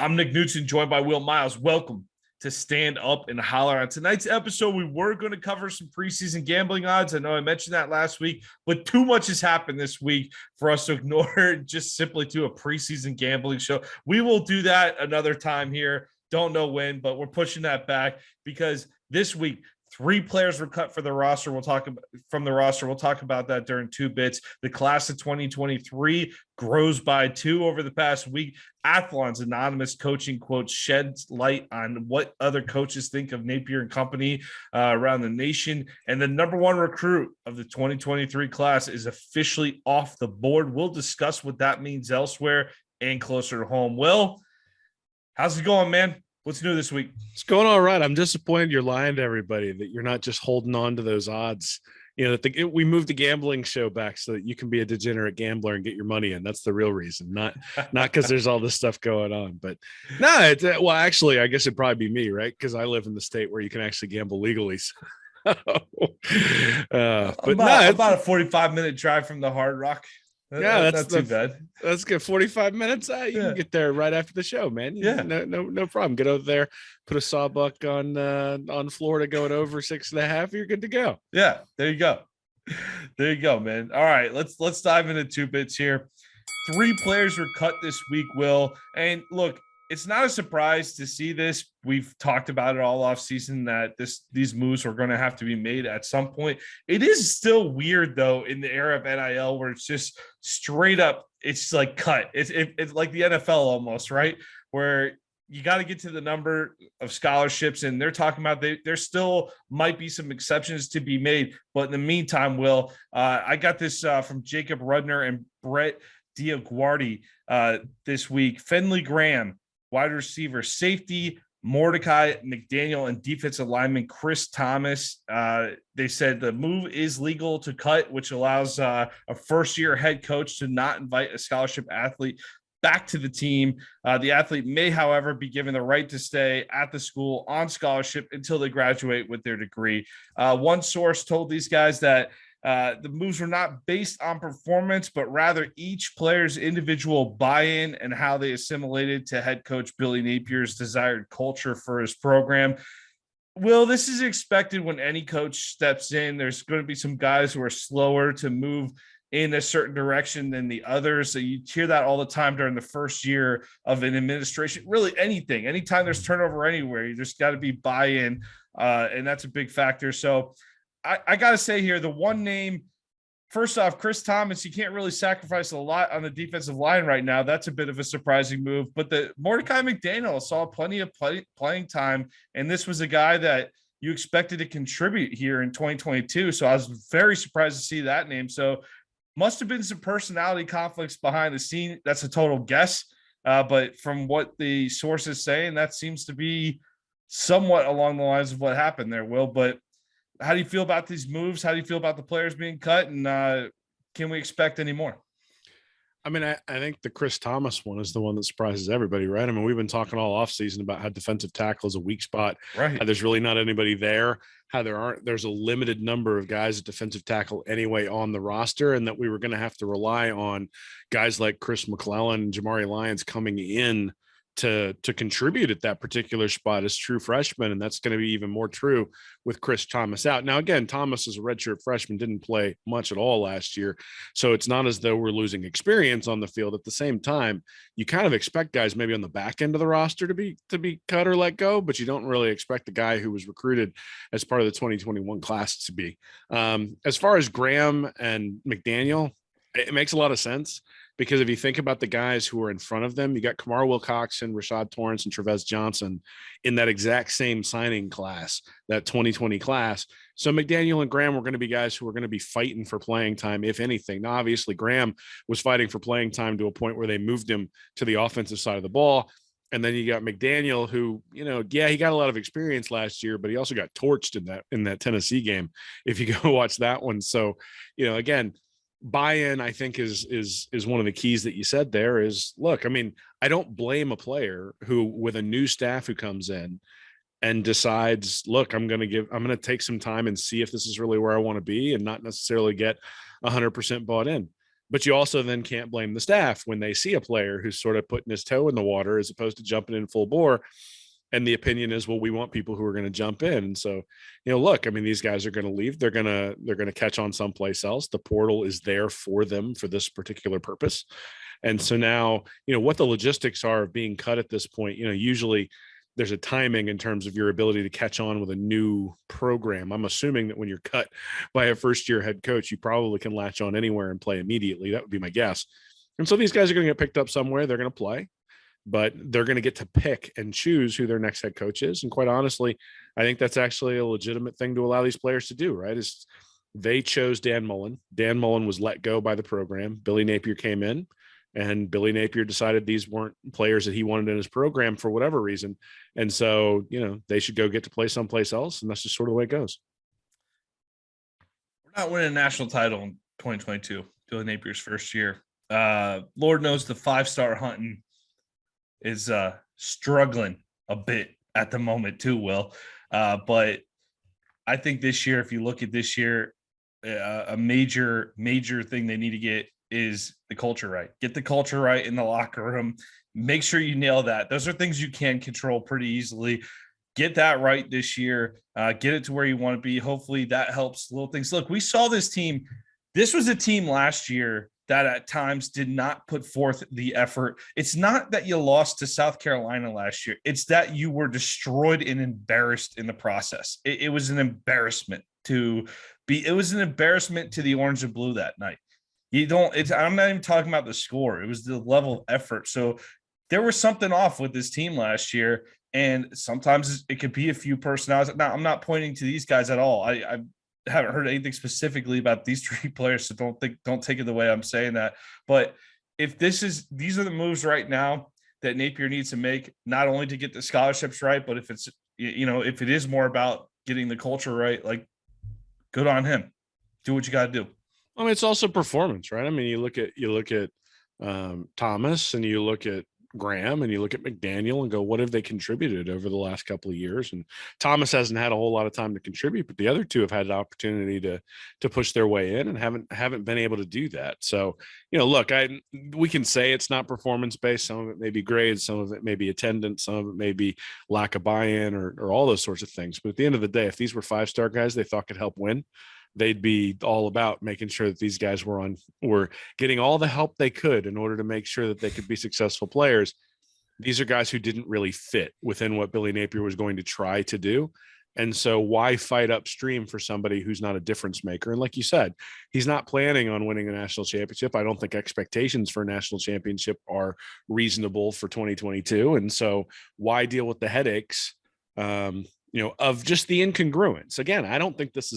I'm Nick Knudsen, joined by Will Miles. Welcome to Stand Up and Holler. On tonight's episode, we were going to cover some preseason gambling odds. I know I mentioned that last week, but too much has happened this week for us to ignore it, just simply do a preseason gambling show. We will do that another time here. Don't know when, but we're pushing that back because this week, 3 players were cut for the roster. We'll talk about from the roster. We'll talk about that during 2 bits. The class of 2023 grows by 2 over the past week. Athlon's anonymous coaching quote sheds light on what other coaches think of Napier and company around the nation. And the number 1 recruit of the 2023 class is officially off the board. We'll discuss what that means elsewhere and closer to home. Will, how's it going, man? What's new this week? It's going all right. I'm disappointed you're lying to everybody, that you're not just holding on to those odds. You know, that we moved the gambling show back so that you can be a degenerate gambler and get your money in. That's the real reason, not because there's all this stuff going on. But no, well, actually, I guess it'd probably be me, right? Because I live in the state where you can actually gamble legally. But about a 45-minute drive from the Hard Rock. Yeah, that's not too bad. That's good. 45 minutes. You can get there right after the show, man. No problem. Get over there, put a sawbuck on Florida going over 6.5. You're good to go. Yeah, there you go. There you go, man. All right, let's dive into 2 bits here. 3 players were cut this week, Will. And look, it's not a surprise to see this. We've talked about it all off season that these moves are going to have to be made at some point. It is still weird though in the era of NIL where it's just straight up. It's like cut. It's like the NFL almost, right? Where you got to get to the number of scholarships, and they're talking about there still might be some exceptions to be made. But in the meantime, Will, I got this from Jacob Rudner and Brett Diaguardi this week. Finley Graham, wide receiver, safety, Mordecai McDaniel, and defensive lineman Chris Thomas. They said the move is legal to cut, which allows a first-year head coach to not invite a scholarship athlete back to the team. The athlete may, however, be given the right to stay at the school on scholarship until they graduate with their degree. One source told these guys that the moves were not based on performance, but rather each player's individual buy-in and how they assimilated to head coach Billy Napier's desired culture for his program. Will, this is expected when any coach steps in. There's going to be some guys who are slower to move in a certain direction than the others. So you hear that all the time during the first year of an administration, really anything. Anytime there's turnover anywhere, you just got to be buy-in, and that's a big factor. So I got to say here, the one name, first off, Chris Thomas, you can't really sacrifice a lot on the defensive line right now. That's a bit of a surprising move. But the Mordecai McDaniel saw plenty of playing time, and this was a guy that you expected to contribute here in 2022. So I was very surprised to see that name. So must have been some personality conflicts behind the scene. That's a total guess. But from what the source is saying, that seems to be somewhat along the lines of what happened there, Will. But how do you feel about these moves? How do you feel about the players being cut? And can we expect any more? I mean, I think the Chris Thomas one is the one that surprises everybody, right? I mean, we've been talking all offseason about how defensive tackle is a weak spot. Right. How there's really not anybody there. How there's a limited number of guys at defensive tackle anyway on the roster, and that we were going to have to rely on guys like Chris McClellan and Jamari Lyons coming in to contribute at that particular spot as true freshmen. And that's going to be even more true with Chris Thomas out. Now, again, Thomas is a redshirt freshman, didn't play much at all last year. So it's not as though we're losing experience on the field. At the same time, you kind of expect guys maybe on the back end of the roster to be cut or let go, but you don't really expect the guy who was recruited as part of the 2021 class to be. As far as Graham and McDaniel, it makes a lot of sense. Because if you think about the guys who are in front of them, you got Kamar Wilcoxon, Rashad Torrance, and Trevez Johnson in that exact same signing class, that 2020 class. So McDaniel and Graham were going to be guys who were going to be fighting for playing time, if anything. Now, obviously, Graham was fighting for playing time to a point where they moved him to the offensive side of the ball. And then you got McDaniel, who, he got a lot of experience last year, but he also got torched in that Tennessee game, if you go watch that one. So, again, buy-in, I think, is one of the keys that you said there is, look, I mean, I don't blame a player who, with a new staff who comes in and decides, look, I'm going to take some time and see if this is really where I want to be and not necessarily get 100% bought in. But you also then can't blame the staff when they see a player who's sort of putting his toe in the water as opposed to jumping in full bore. And the opinion is, well, we want people who are going to jump in. And so, look, I mean, these guys are going to leave. They're going to catch on someplace else. The portal is there for them for this particular purpose. And so now, what the logistics are of being cut at this point, usually there's a timing in terms of your ability to catch on with a new program. I'm assuming that when you're cut by a first-year head coach, you probably can latch on anywhere and play immediately. That would be my guess. And so these guys are going to get picked up somewhere. They're going to play, but they're going to get to pick and choose who their next head coach is. And quite honestly, I think that's actually a legitimate thing to allow these players to do, right? Is they chose Dan Mullen. Dan Mullen was let go by the program. Billy Napier came in. And Billy Napier decided these weren't players that he wanted in his program for whatever reason. And so, they should go get to play someplace else. And that's just sort of the way it goes. We're not winning a national title in 2022, Billy Napier's first year. Lord knows the 5-star hunting is struggling a bit at the moment too, Will. But I think this year, if you look at this year, a major thing they need to get is the culture right. Get the culture right in the locker room. Make sure you nail that. Those are things you can control pretty easily. Get that right this year. Get it to where you want to be. Hopefully that helps little things. Look, we saw this team. This was a team last year that at times did not put forth the effort. It's not that you lost to South Carolina last year. It's that you were destroyed and embarrassed in the process. It was an embarrassment to the orange and blue that night. I'm not even talking about the score. It was the level of effort. So there was something off with this team last year. And sometimes it could be a few personalities. Now, I'm not pointing to these guys at all. I haven't heard anything specifically about these 3 players. So don't take it the way I'm saying that. But if these are the moves right now that Napier needs to make, not only to get the scholarships right, but if it's, if it is more about getting the culture right, like, good on him. Do what you got to do. I mean, it's also performance, right? I mean, you look at Thomas and you look at Graham and you look at McDaniel and go, what have they contributed over the last couple of years? And Thomas hasn't had a whole lot of time to contribute, but the other two have had an opportunity to push their way in and haven't been able to do that. So, look, we can say it's not performance based. Some of it may be grades, some of it may be attendance, some of it may be lack of buy-in or all those sorts of things. But at the end of the day, if these were 5-star guys they thought could help win, they'd be all about making sure that these guys were getting all the help they could in order to make sure that they could be successful players. These are guys who didn't really fit within what Billy Napier was going to try to do. And so why fight upstream for somebody who's not a difference maker? And like you said, he's not planning on winning a national championship. I don't think expectations for a national championship are reasonable for 2022. And so why deal with the headaches, of just the incongruence. Again, I don't think it's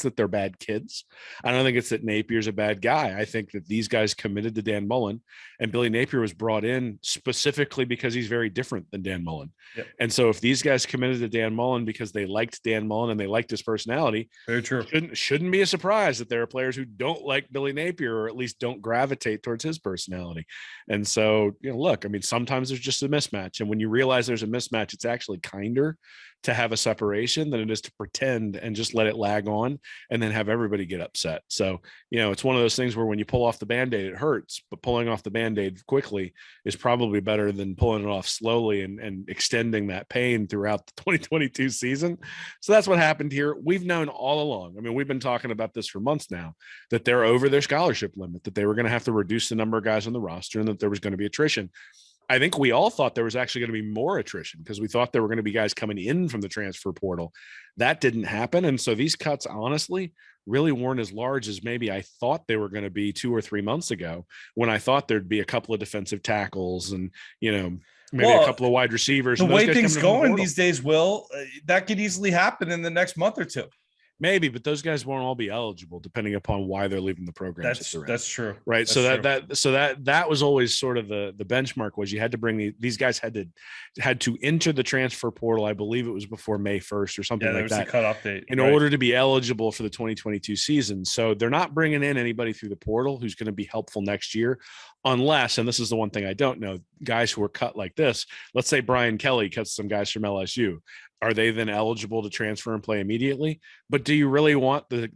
that they're bad kids. I don't think it's that Napier's a bad guy. I think that these guys committed to Dan Mullen, and Billy Napier was brought in specifically because he's very different than Dan Mullen. Yep. And so if these guys committed to Dan Mullen because they liked Dan Mullen and they liked his personality, very true. Shouldn't be a surprise that there are players who don't like Billy Napier or at least don't gravitate towards his personality. And so, look, I mean, sometimes there's just a mismatch. And when you realize there's a mismatch, it's actually kinder to have a separation than it is to pretend and just let it lag on and then have everybody get upset. So, it's one of those things where when you pull off the Band-Aid, it hurts, but pulling off the Band-Aid quickly is probably better than pulling it off slowly and extending that pain throughout the 2022 season. So that's what happened here. We've known all along. I mean, we've been talking about this for months now, that they're over their scholarship limit, that they were going to have to reduce the number of guys on the roster and that there was going to be attrition. I think we all thought there was actually going to be more attrition because we thought there were going to be guys coming in from the transfer portal. That didn't happen. And so these cuts, honestly, really weren't as large as maybe I thought they were going to be 2 or 3 months ago when I thought there'd be a couple of defensive tackles and, maybe a couple of wide receivers. The way things going these days, Will, that could easily happen in the next month or two. Maybe, but those guys won't all be eligible depending upon why they're leaving the program. That's true. Right. That was always sort of the benchmark was you had to bring these guys had to enter the transfer portal. I believe it was before May 1st or something like that. The cutoff date in order to be eligible for the 2022 season. So they're not bringing in anybody through the portal who's going to be helpful next year unless, and this is the one thing I don't know, guys who are cut like this, let's say Brian Kelly cuts some guys from LSU. Are they then eligible to transfer and play immediately? But do you really want the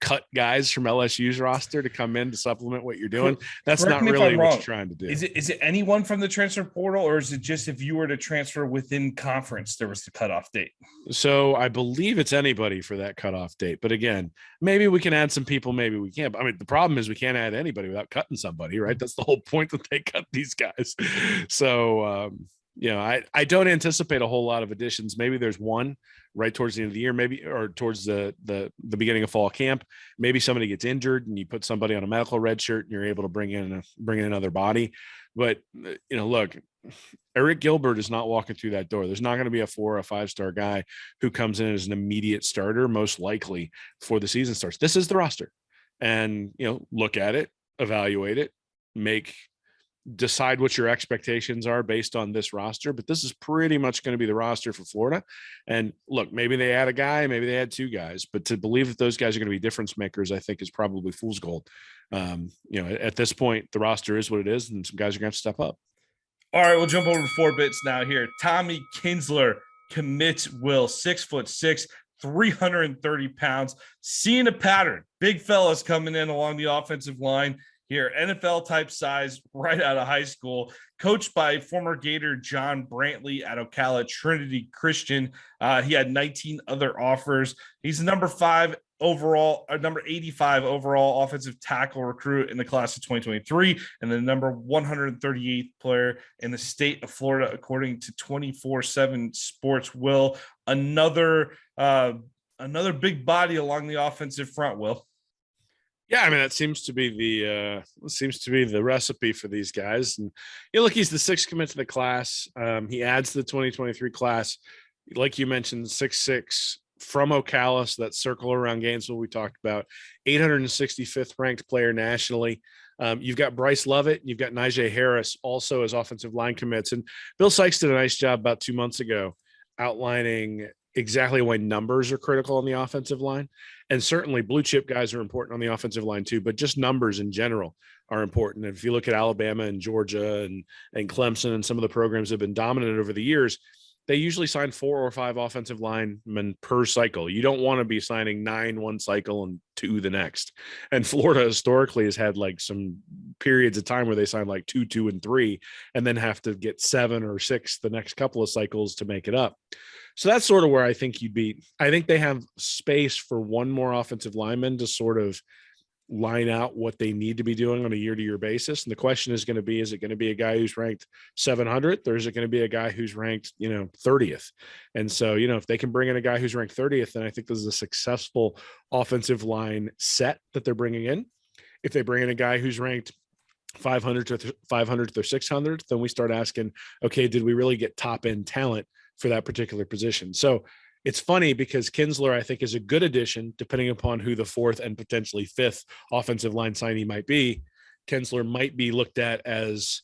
cut guys from LSU's roster to come in to supplement what you're doing? That's Correct not me if really I'm what wrong. you're trying to do. Is it anyone from the transfer portal, or is it just if you were to transfer within conference, there was the cutoff date? So I believe it's anybody for that cutoff date. But again, maybe we can add some people, maybe we can't. I mean, the problem is we can't add anybody without cutting somebody, right? That's the whole point that they cut these guys. So, I don't anticipate a whole lot of additions. Maybe there's one right towards the end of the year, maybe, or towards the beginning of fall camp. Maybe somebody gets injured and you put somebody on a medical red shirt and you're able to bring in another body. But look, Eric Gilbert is not walking through that door. There's not going to be a 4 or 5-star guy who comes in as an immediate starter, most likely before the season starts. This is the roster, and look at it, evaluate it, decide what your expectations are based on this roster. But this is pretty much going to be the roster for Florida. And look, maybe they add a guy, maybe they add 2 guys, but to believe that those guys are going to be difference makers, I think is probably fool's gold. At this point, the roster is what it is, and some guys are going to have to step up. All right, we'll jump over to 4 bits now here. Tommy Kinsler commits Will, 6'6", 330 pounds. Seeing a pattern. Big fellas coming in along the offensive line here. NFL type size right out of high school. Coached by former Gator John Brantley at Ocala Trinity Christian. He had 19 other offers. He's number 85 overall offensive tackle recruit in the class of 2023, and the number 138th player in the state of Florida, according to 24/7 Sports. Will, another big body along the offensive front. Will. Yeah, I mean, that seems to be the recipe for these guys. And look, he's the 6th commit to the class. He adds to the 2023 class, like you mentioned, 6'6", from Ocala, so that circle around Gainesville we talked about, 865th ranked player nationally. You've got Bryce Lovett, you've got Najee Harris also as offensive line commits. And Bill Sykes did a nice job about 2 months ago outlining exactly why numbers are critical on the offensive line. And certainly blue chip guys are important on the offensive line too, but just numbers in general are important. And if you look at Alabama and Georgia and Clemson and some of the programs that have been dominant over the years, they usually sign 4 or 5 offensive linemen per cycle. You don't want to be signing 9 one cycle and 2 the next. And Florida historically has had like some periods of time where they sign like 2, 2, and 3, and then have to get 7 or 6 the next couple of cycles to make it up. So that's sort of where I think I think they have space for one more offensive lineman to sort of line out what they need to be doing on a year-to-year basis. And the question is going to be, is it going to be a guy who's ranked 700th, or is it going to be a guy who's ranked, 30th? And so, if they can bring in a guy who's ranked 30th, then I think this is a successful offensive line set that they're bringing in. If they bring in a guy who's ranked 500th or 600th, then we start asking, okay, did we really get top end talent for that particular position? So it's funny because Kinsler, I think, is a good addition, depending upon who the 4th and potentially 5th offensive line signee might be. Kinsler might be looked at as,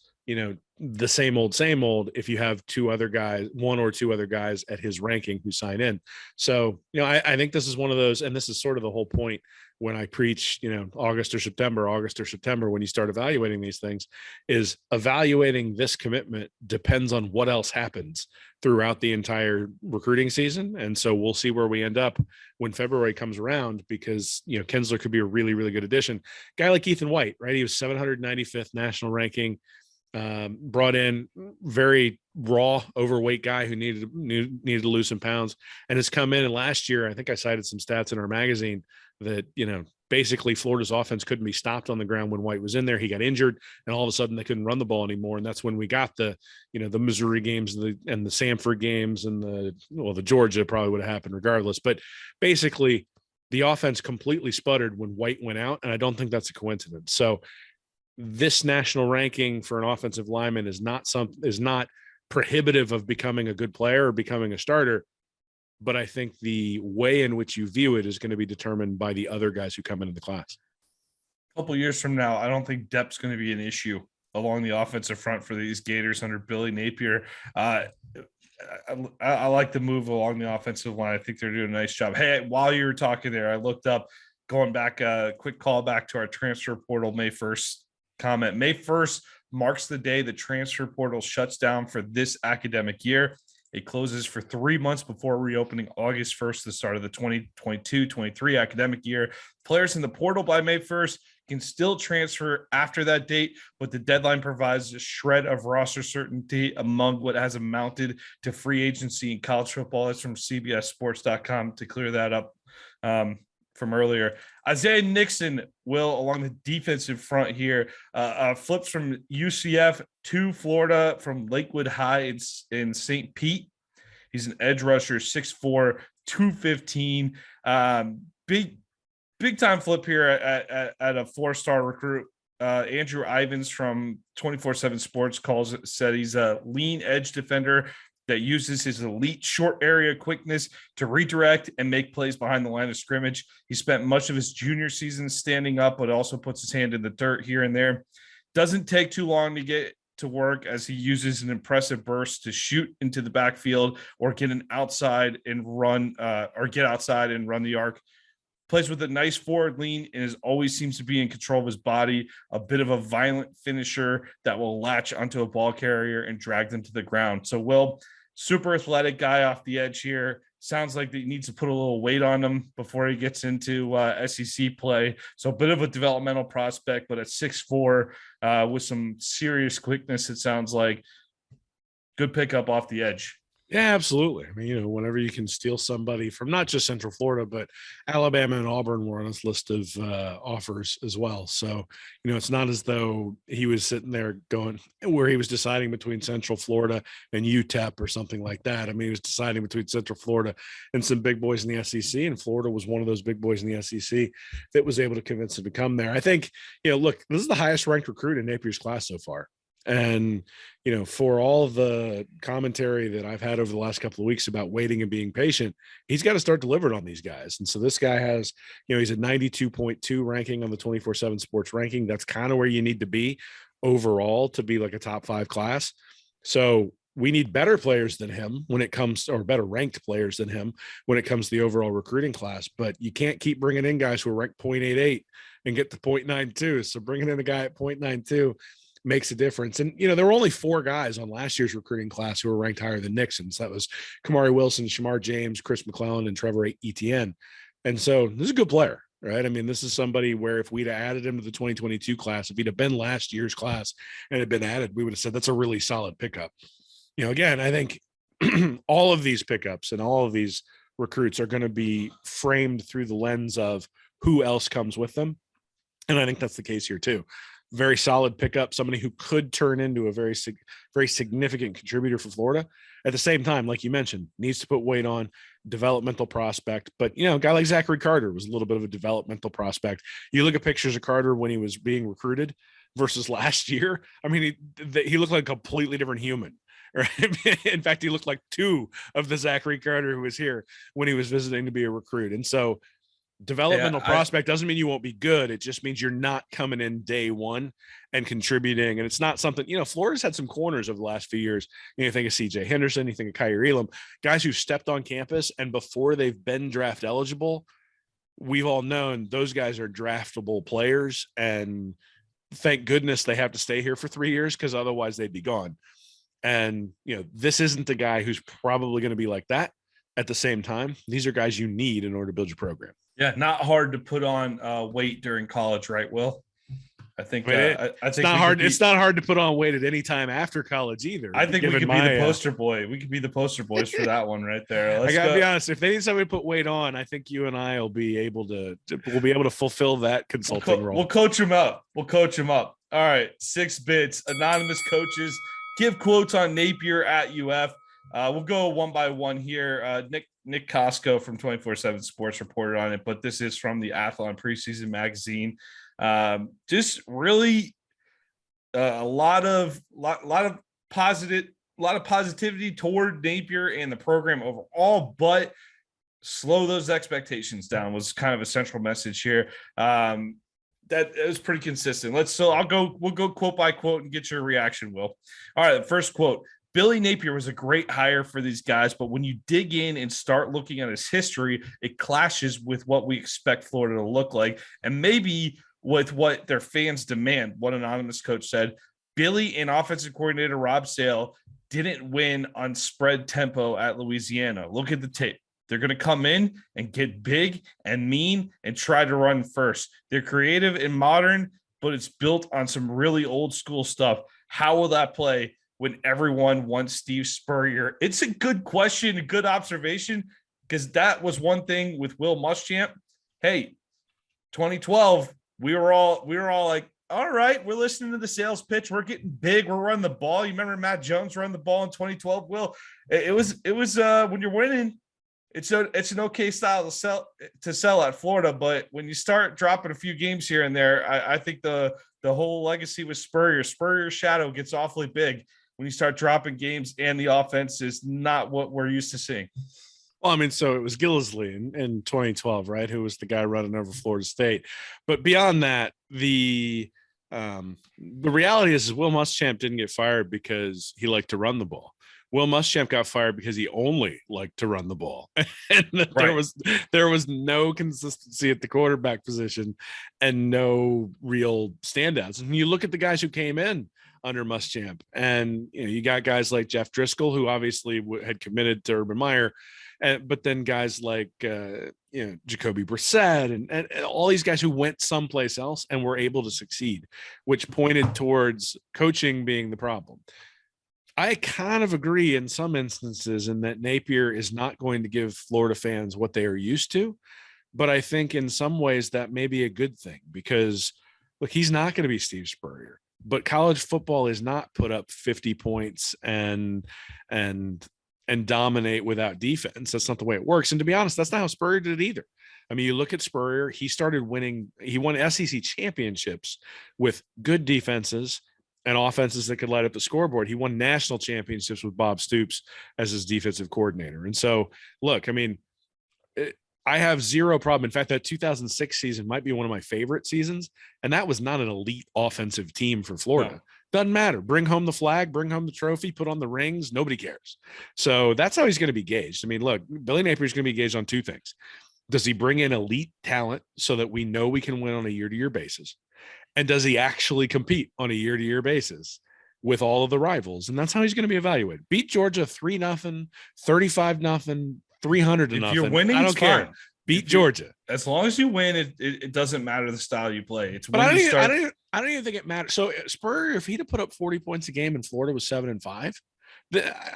the same old if you have 1 or 2 other guys at his ranking who sign in. So, I think this is one of those, and this is sort of the whole point when I preach, August or September, when you start evaluating these things, is evaluating this commitment depends on what else happens throughout the entire recruiting season. And so we'll see where we end up when February comes around, because, Kinsler could be a really, really good addition. Guy like Ethan White, right? He was 795th national ranking, brought in very raw, overweight guy who needed to lose some pounds, and has come in. And last year, I think I cited some stats in our magazine that, basically Florida's offense couldn't be stopped on the ground when White was in there. He got injured, and all of a sudden they couldn't run the ball anymore. And that's when we got the Missouri games and the Samford games and the Georgia probably would have happened regardless. But basically the offense completely sputtered when White went out. And I don't think that's a coincidence. So this national ranking for an offensive lineman is not prohibitive of becoming a good player or becoming a starter. But I think the way in which you view it is going to be determined by the other guys who come into the class. A couple years from now, I don't think depth's going to be an issue along the offensive front for these Gators under Billy Napier. I like the move along the offensive line. I think they're doing a nice job. Hey, while you were talking there, I looked up, going back, a quick call back to our transfer portal May 1st comment. May 1st marks the day the transfer portal shuts down for this academic year. It closes for 3 months before reopening August 1st, the start of the 2022-23 academic year. Players in the portal by May 1st can still transfer after that date, but the deadline provides a shred of roster certainty among what has amounted to free agency in college football. That's from CBSSports.com to clear that up from earlier. Isaiah Nixon will, along the defensive front here, flips from UCF to Florida from Lakewood High in St. Pete. He's an edge rusher, 6'4", 215. Big time flip here at a 4-star recruit. Andrew Ivins from 24/7 Sports said he's a lean edge defender that uses his elite short area quickness to redirect and make plays behind the line of scrimmage. He spent much of his junior season standing up, but also puts his hand in the dirt here and there. Doesn't take too long to get to work, as he uses an impressive burst to shoot into the backfield or get outside and run the arc. Plays with a nice forward lean and always seems to be in control of his body, a bit of a violent finisher that will latch onto a ball carrier and drag them to the ground. So, Will, super athletic guy off the edge here. Sounds like he needs to put a little weight on him before he gets into SEC play. So a bit of a developmental prospect, but at 6'4", with some serious quickness, it sounds like. Good pickup off the edge. Yeah, absolutely. I mean, whenever you can steal somebody from not just Central Florida, but Alabama and Auburn were on his list of offers as well. So, it's not as though he was sitting there going where he was deciding between Central Florida and UTEP or something like that. I mean, he was deciding between Central Florida and some big boys in the SEC, and Florida was one of those big boys in the SEC that was able to convince him to come there. I think, look, this is the highest ranked recruit in Napier's class so far. And, for all the commentary that I've had over the last couple of weeks about waiting and being patient, he's got to start delivering on these guys. And so this guy has, he's a 92.2 ranking on the 24/7 Sports ranking. That's kind of where you need to be overall to be like a top 5 class. So we need better players than him when it comes, or better ranked players than him when it comes to the overall recruiting class. But you can't keep bringing in guys who are ranked 0.88 and get to 0.92. So bringing in a guy at 0.92 makes a difference. And, there were only 4 guys on last year's recruiting class who were ranked higher than Nixon's. That was Kamari Wilson, Shamar James, Chris McClellan, and Trevor Etienne. And so this is a good player, right? I mean, this is somebody where if we'd have added him to the 2022 class, if he'd have been last year's class and had been added, we would have said that's a really solid pickup. Again, I think all of these pickups and all of these recruits are going to be framed through the lens of who else comes with them. And I think that's the case here too. Very solid pickup, somebody who could turn into a very significant contributor for Florida. At the same time, like you mentioned, needs to put weight on, developmental prospect. But, a guy like Zachary Carter was a little bit of a developmental prospect. You look at pictures of Carter when he was being recruited versus last year. I mean, he looked like a completely different human. Right? In fact, he looked like 2 of the Zachary Carter who was here when he was visiting to be a recruit. And so developmental prospect doesn't mean you won't be good. It just means you're not coming in day one and contributing. And it's not something, Florida's had some corners over the last few years. You think of CJ Henderson, you think of Kyrie Elam, guys who stepped on campus and before they've been draft eligible, we've all known those guys are draftable players. And thank goodness they have to stay here for 3 years because otherwise they'd be gone. And, this isn't a guy who's probably going to be like that. At the same time, these are guys you need in order to build your program. Yeah, not hard to put on weight during college, right, Will? I think I think it's not hard. It's not hard to put on weight at any time after college either. I think we could be the poster boy. We could be the poster boys for that one right there. I gotta be honest. If they need somebody to put weight on, I think you and I will be able to fulfill that consulting role. We'll coach them up. All right, 6 bits. Anonymous coaches give quotes on Napier at UF. We'll go one by one here. Nick Costco from 24/7 Sports reported on it, but this is from the Athlon preseason magazine. Just really a lot of positivity toward Napier and the program overall, but slow those expectations down was kind of a central message here. That is pretty consistent. We'll go quote by quote and get your reaction, Will. All right, the first quote. Billy Napier was a great hire for these guys, but when you dig in and start looking at his history, it clashes with what we expect Florida to look like and maybe with what their fans demand. One anonymous coach said, Billy and offensive coordinator Rob Sale didn't win on spread tempo at Louisiana. Look at the tape. They're going to come in and get big and mean and try to run first. They're creative and modern, but it's built on some really old school stuff. How will that play when everyone wants Steve Spurrier? It's a good question, a good observation, because that was one thing with Will Muschamp. Hey, 2012, we were all like, all right, we're listening to the sales pitch. We're getting big. We're running the ball. You remember Matt Jones running the ball in 2012? Will, it was when you're winning, it's an okay style to sell at Florida, but when you start dropping a few games here and there, I think the whole legacy with Spurrier's shadow gets awfully big when you start dropping games, and the offense is not what we're used to seeing. Well, I mean, so it was Gillisley in 2012, right? Who was the guy running over Florida State. But beyond that, the reality is Will Muschamp didn't get fired because he liked to run the ball. Will Muschamp got fired because he only liked to run the ball. And Right. there was no consistency at the quarterback position and no real standouts. And you look at the guys who came in under Muschamp, and you got guys like Jeff Driscoll, who obviously had committed to Urban Meyer, but then guys like Jacoby Brissett and all these guys who went someplace else and were able to succeed, which pointed towards coaching being the problem. I kind of agree in some instances in that Napier is not going to give Florida fans what they are used to, but I think in some ways that may be a good thing, because look, he's not going to be Steve Spurrier, but college football is not put up 50 points and dominate without defense. That's not the way it works. And to be honest, that's not how Spurrier did it either. I mean, you look at Spurrier, he won SEC championships with good defenses and offenses that could light up the scoreboard. He won national championships with Bob Stoops as his defensive coordinator. And so, look, I mean, I have zero problem. In fact, that 2006 season might be one of my favorite seasons. And that was not an elite offensive team for Florida. No. Doesn't matter. Bring home the flag, bring home the trophy, put on the rings. Nobody cares. So that's how he's going to be gauged. I mean, look, Billy Napier is going to be gauged on two things. Does he bring in elite talent so that we know we can win on a year-to-year basis? And does he actually compete on a year-to-year basis with all of the rivals? And that's how he's going to be evaluated. Beat Georgia 3-0, 35-0, 300-0. If you're winning, I don't care. Fine. Beat Georgia. As long as you win, it doesn't matter the style you play. It's but I don't even think it matters. So Spurrier, if he'd have put up 40 points a game and Florida was 7-5,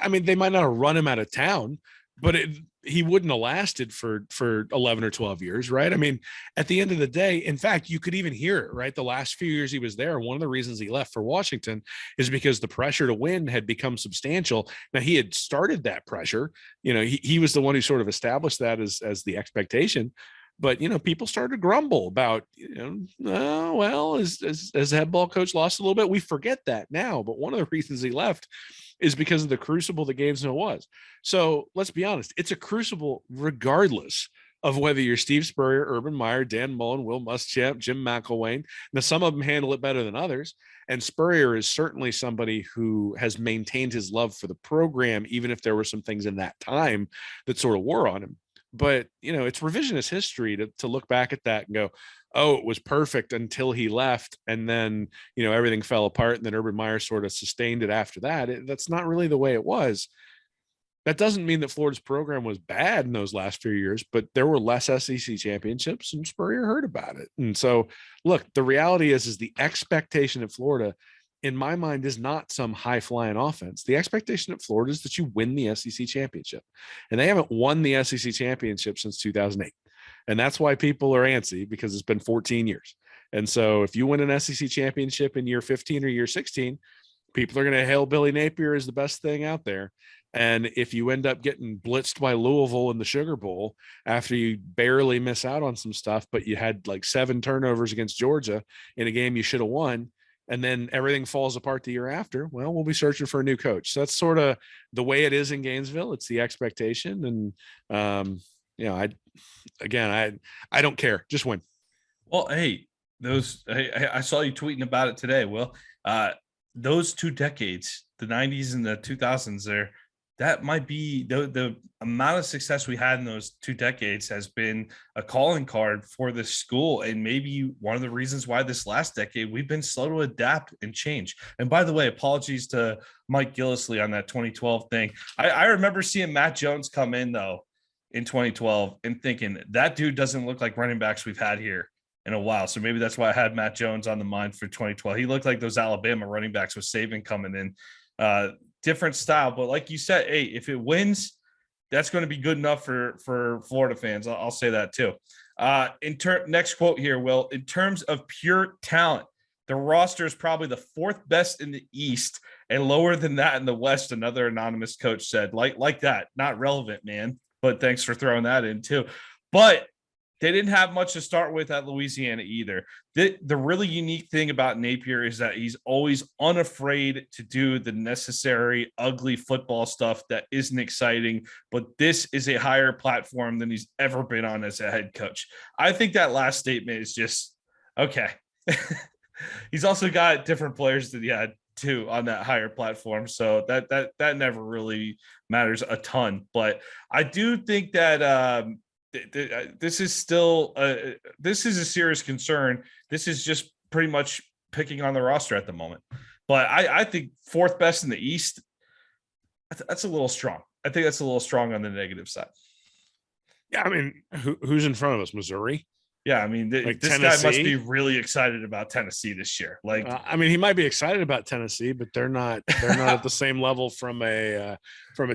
I mean, they might not have run him out of town, but he wouldn't have lasted for 11 or 12 years, right? I mean, at the end of the day, in fact, you could even hear it, right? The last few years he was there, one of the reasons he left for Washington is because the pressure to win had become substantial. Now, he had started that pressure. He was the one who sort of established that as the expectation. But, people started to grumble about, as head ball coach lost a little bit. We forget that now. But one of the reasons he left is because of the crucible that Gainesville was. So let's be honest. It's a crucible regardless of whether you're Steve Spurrier, Urban Meyer, Dan Mullen, Will Muschamp, Jim McElwain. Now, some of them handle it better than others. And Spurrier is certainly somebody who has maintained his love for the program, even if there were some things in that time that sort of wore on him. But, it's revisionist history to look back at that and go, oh, it was perfect until he left. And then, everything fell apart. And then Urban Meyer sort of sustained it after that. That's not really the way it was. That doesn't mean that Florida's program was bad in those last few years, but there were less SEC championships and Spurrier heard about it. And so, look, the reality is the expectation at Florida, in my mind, is not some high-flying offense. The expectation at Florida is that you win the SEC championship. And they haven't won the SEC championship since 2008. And that's why people are antsy, because it's been 14 years. And so if you win an SEC championship in year 15 or year 16, people are going to hail Billy Napier as the best thing out there. And if you end up getting blitzed by Louisville in the Sugar Bowl after you barely miss out on some stuff, but you had like 7 turnovers against Georgia in a game you should have won, and then everything falls apart the year after, well, we'll be searching for a new coach. So that's sort of the way it is in Gainesville. It's the expectation. And, I don't care. Just win. Well, hey, I saw you tweeting about it today, Will. Those 2 decades, the 90s and the 2000s there, that might be the amount of success we had in those 2 decades has been a calling card for this school. And maybe one of the reasons why this last decade we've been slow to adapt and change. And by the way, apologies to Mike Gillisley on that 2012 thing. I remember seeing Matt Jones come in though in 2012 and thinking that dude doesn't look like running backs we've had here in a while. So maybe that's why I had Matt Jones on the mind for 2012. He looked like those Alabama running backs with Saban coming in. Different style, but like you said, hey, if it wins, that's going to be good enough for Florida fans. I'll say that too. Next quote here, Will. In terms of pure talent, the roster is probably the fourth best in the East and lower than that in the West. Another anonymous coach said, like that, not relevant, man. But thanks for throwing that in too. But they didn't have much to start with at Louisiana either. The really unique thing about Napier is that he's always unafraid to do the necessary ugly football stuff that isn't exciting, but this is a higher platform than he's ever been on as a head coach. I think that last statement is just okay. He's also got different players that he had too on that higher platform, so that never really matters a ton. But I do think that this is still this is a serious concern. This is just pretty much picking on the roster at the moment. But I think fourth best in the East, that's a little strong. I think that's a little strong on the negative side. Yeah, I mean, who's in front of us? Missouri? Yeah, I mean, this Tennessee? guy must be really excited about Tennessee this year. Like, I mean, he might be excited about Tennessee, but they're not at the same level from a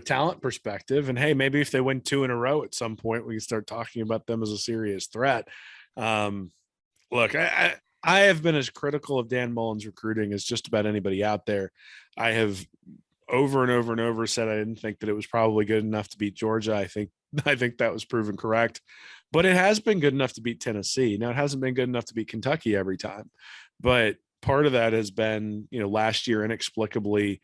talent perspective. And hey, maybe if they win 2 in a row at some point, we can start talking about them as a serious threat. Look, I have been as critical of Dan Mullen's recruiting as just about anybody out there. I have over and over and over said I didn't think that it was probably good enough to beat Georgia. I think that was proven correct. But it has been good enough to beat Tennessee. Now, it hasn't been good enough to beat Kentucky every time. But part of that has been, last year inexplicably,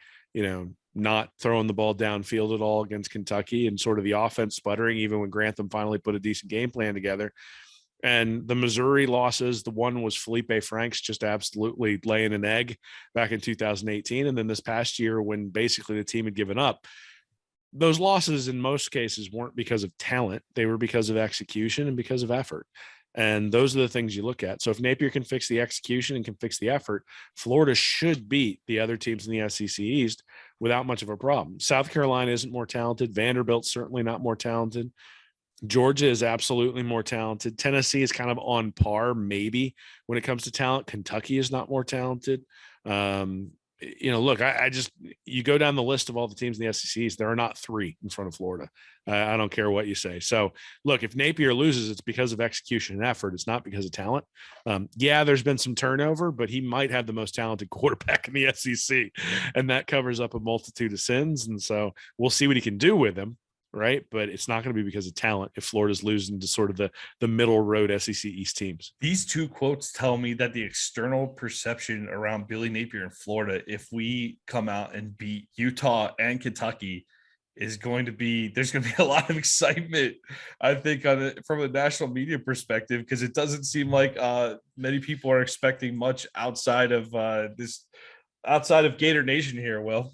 not throwing the ball downfield at all against Kentucky and sort of the offense sputtering, even when Grantham finally put a decent game plan together. And the Missouri losses, the one was Felipe Franks just absolutely laying an egg back in 2018. And then this past year, when basically the team had given up, those losses in most cases weren't because of talent. They were because of execution and because of effort. And those are the things you look at. So if Napier can fix the execution and can fix the effort, Florida should beat the other teams in the SEC East without much of a problem. South Carolina isn't more talented. Vanderbilt's certainly not more talented. Georgia is absolutely more talented. Tennessee is kind of on par, maybe, when it comes to talent. Kentucky is not more talented. Look, I just, you go down the list of all the teams in the SECs, there are not 3 in front of Florida. I don't care what you say. So look, if Napier loses, it's because of execution and effort. It's not because of talent. Yeah, there's been some turnover, but he might have the most talented quarterback in the SEC, and that covers up a multitude of sins. And so we'll see what he can do with him. Right. But it's not going to be because of talent if Florida's losing to sort of the middle road SEC East teams. These 2 quotes tell me that the external perception around Billy Napier in Florida, if we come out and beat Utah and Kentucky, is going to be, there's going to be a lot of excitement, I think, from a national media perspective, because it doesn't seem like many people are expecting much outside of Gator Nation here, Will.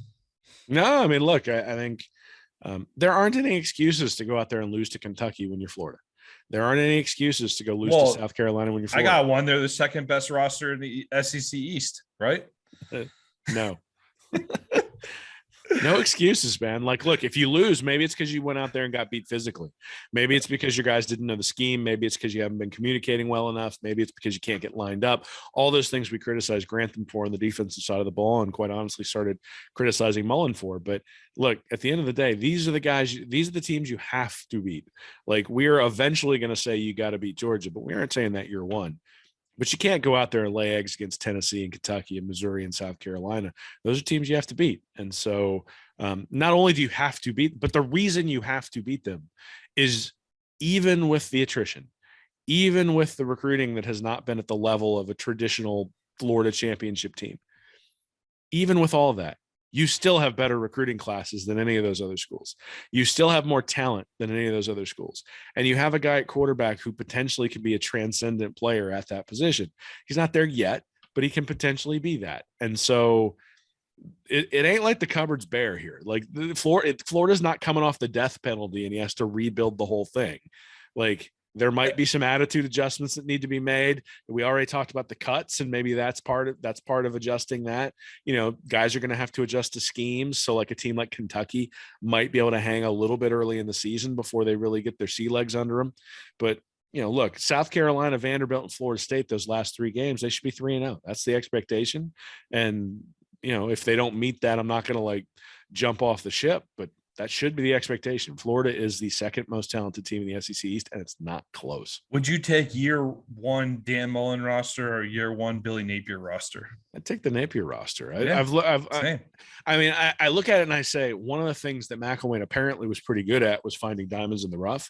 No, I mean, look, I think there aren't any excuses to go out there and lose to Kentucky when you're Florida. There aren't any excuses to go lose to South Carolina when you're Florida. I got one. They're the second best roster in the SEC East, right? No. No excuses, man. Like, look, if you lose, maybe it's because you went out there and got beat physically. Maybe it's because your guys didn't know the scheme. Maybe it's because you haven't been communicating well enough. Maybe it's because you can't get lined up. All those things we criticized Grantham for on the defensive side of the ball, and quite honestly started criticizing Mullen for. But look, at the end of the day, these are the teams you have to beat. Like, we're eventually going to say you got to beat Georgia, but we aren't saying that year one. But you can't go out there and lay eggs against Tennessee and Kentucky and Missouri and South Carolina. Those are teams you have to beat. And so not only do you have to beat, but the reason you have to beat them is, even with the attrition, even with the recruiting that has not been at the level of a traditional Florida championship team, even with all of that, you still have better recruiting classes than any of those other schools. You still have more talent than any of those other schools. And you have a guy at quarterback who potentially can be a transcendent player at that position. He's not there yet, but he can potentially be that. And so it ain't like the cupboard's bare here. Like Florida's not coming off the death penalty and he has to rebuild the whole thing. Like there might be some attitude adjustments that need to be made. We already talked about the cuts, and maybe that's part of adjusting that. Guys are going to have to adjust to schemes. So like a team like Kentucky might be able to hang a little bit early in the season before they really get their sea legs under them. But look, South Carolina, Vanderbilt, and Florida State, those last 3 games, they should be 3-0. That's the expectation. And if they don't meet that, I'm not going to like jump off the ship, but that should be the expectation. Florida is the second most talented team in the SEC East, and it's not close. Would you take year 1 Dan Mullen roster or year 1 Billy Napier roster? I'd take the Napier roster. Yeah, I look at it and I say one of the things that McElwain apparently was pretty good at was finding diamonds in the rough,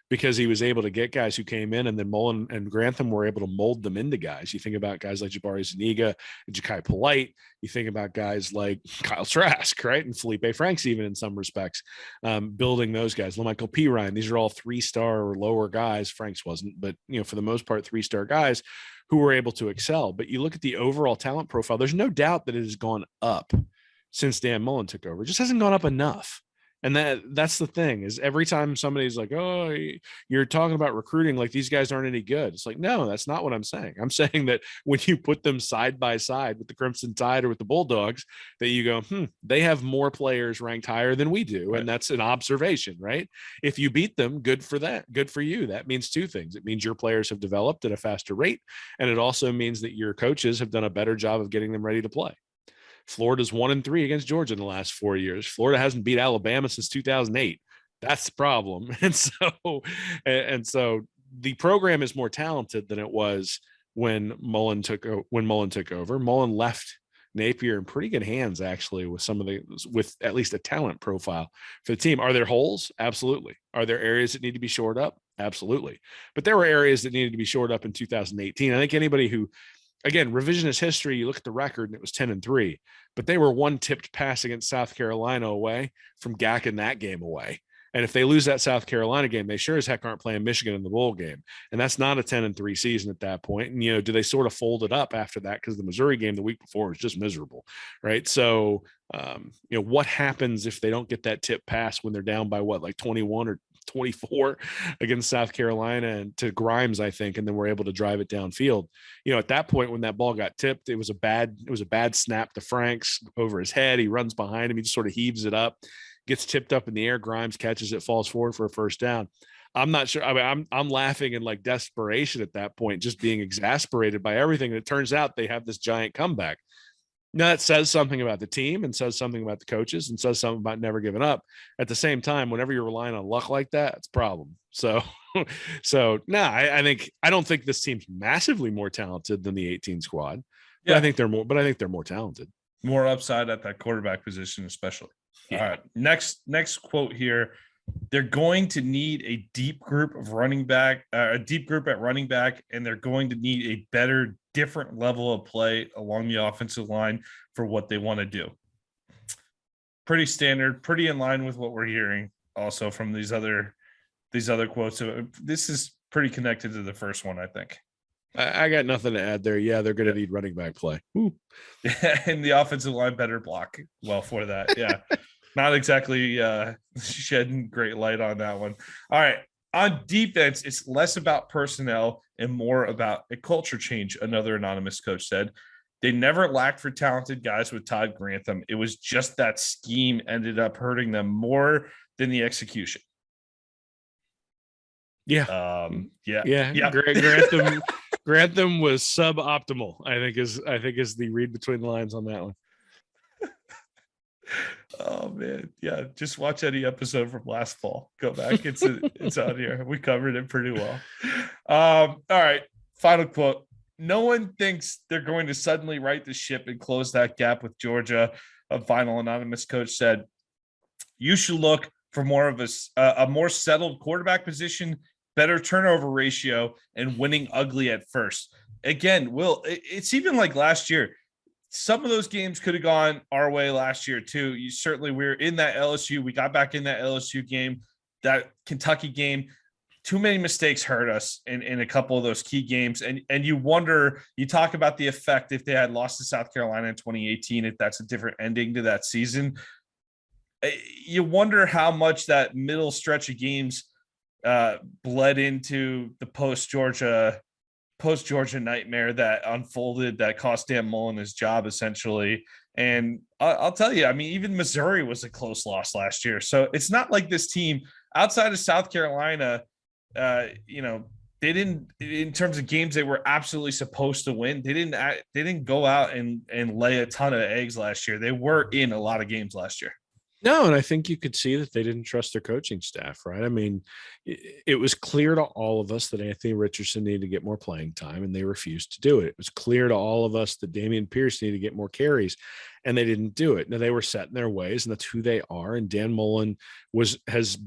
because he was able to get guys who came in, and then Mullen and Grantham were able to mold them into guys. You think about guys like Jabari Zuniga and Ja'Kai Polite. You think about guys like Kyle Trask, right? And Felipe Franks, even in some respects, building those guys. LaMichael Pirine. These are all 3-star or lower guys. Franks wasn't, but for the most part, 3-star guys who were able to excel. But you look at the overall talent profile, there's no doubt that it has gone up since Dan Mullen took over. It just hasn't gone up enough. And that's the thing, is every time somebody's like, oh, you're talking about recruiting like these guys aren't any good. It's like, no, that's not what I'm saying. I'm saying that when you put them side by side with the Crimson Tide or with the Bulldogs, that you go, they have more players ranked higher than we do. Right. And that's an observation, right? If you beat them, good for that. Good for you. That means 2 things. It means your players have developed at a faster rate. And it also means that your coaches have done a better job of getting them ready to play. Florida's 1-3 against Georgia in the last 4 years. Florida hasn't beat Alabama since 2008. That's the problem. And so the program is more talented than it was when Mullen took over. Mullen left Napier in pretty good hands, actually, with at least a talent profile for the team. Are there holes? Absolutely. Are there areas that need to be shored up? Absolutely. But there were areas that needed to be shored up in 2018. I think anybody who, again, revisionist history, you look at the record and it was 10-3, but they were 1 tipped pass against South Carolina away from gacking that game away. And if they lose that South Carolina game, they sure as heck aren't playing Michigan in the bowl game. And that's not a 10-3 season at that point. And, do they sort of fold it up after that? Because the Missouri game the week before was just miserable, right? So, what happens if they don't get that tip pass when they're down by like 21 or 24 against South Carolina and to Grimes, I think, and then we're able to drive it downfield. At that point when that ball got tipped, it was a bad snap to Franks over his head. He runs behind him, he just sort of heaves it up, gets tipped up in the air. Grimes catches it, falls forward for a first down. I'm not sure. I mean, I'm laughing in like desperation at that point, just being exasperated by everything. And it turns out they have this giant comeback. Now, that says something about the team and says something about the coaches and says something about never giving up. At the same time, whenever you're relying on luck like that, it's a problem. So I don't think this team's massively more talented than the 18 squad. But yeah. I think they're more talented. More upside at that quarterback position, especially. Yeah. All right. Next quote here. They're going to need a deep group at running back, and they're going to need a better, different level of play along the offensive line for what they want to do. Pretty standard, pretty in line with what we're hearing also from these other quotes. So this is pretty connected to the first one, I think. I got nothing to add there. Yeah, they're going to need running back play. And the offensive line better block well for that. Yeah. Not exactly shedding great light on that one. All right. On defense, it's less about personnel and more about a culture change, another anonymous coach said. They never lacked for talented guys with Todd Grantham. It was just that scheme ended up hurting them more than the execution. Yeah. Yeah. Grantham was suboptimal, I think is the read between the lines on that one. Oh man, yeah. Just watch any episode from last fall. Go back. It's out here. We covered it pretty well. All right. Final quote. No one thinks they're going to suddenly right the ship and close that gap with Georgia. A final anonymous coach said, "You should look for more of a more settled quarterback position, better turnover ratio, and winning ugly at first." Again, Will, it's even like last year. Some of those games could have gone our way last year too. We're in that LSU. We got back in that LSU game, that Kentucky game. too many mistakes hurt us in a couple of those key games. And you wonder, you talk about the effect if they had lost to South Carolina in 2018, if that's a different ending to that season. You wonder how much that middle stretch of games bled into the post-Georgia nightmare that unfolded that cost Dan Mullen his job essentially. And I'll tell you, I mean, even Missouri was a close loss last year. So it's not like this team outside of South Carolina, they didn't, in terms of games they were absolutely supposed to win, they didn't go out and lay a ton of eggs last year. They were in a lot of games last year. No, and I think you could see that they didn't trust their coaching staff, right? I mean, it was clear to all of us that Anthony Richardson needed to get more playing time, and they refused to do it. It was clear to all of us that Dameon Pierce needed to get more carries, and they didn't do it. Now, they were set in their ways, and that's who they are. And Dan Mullen has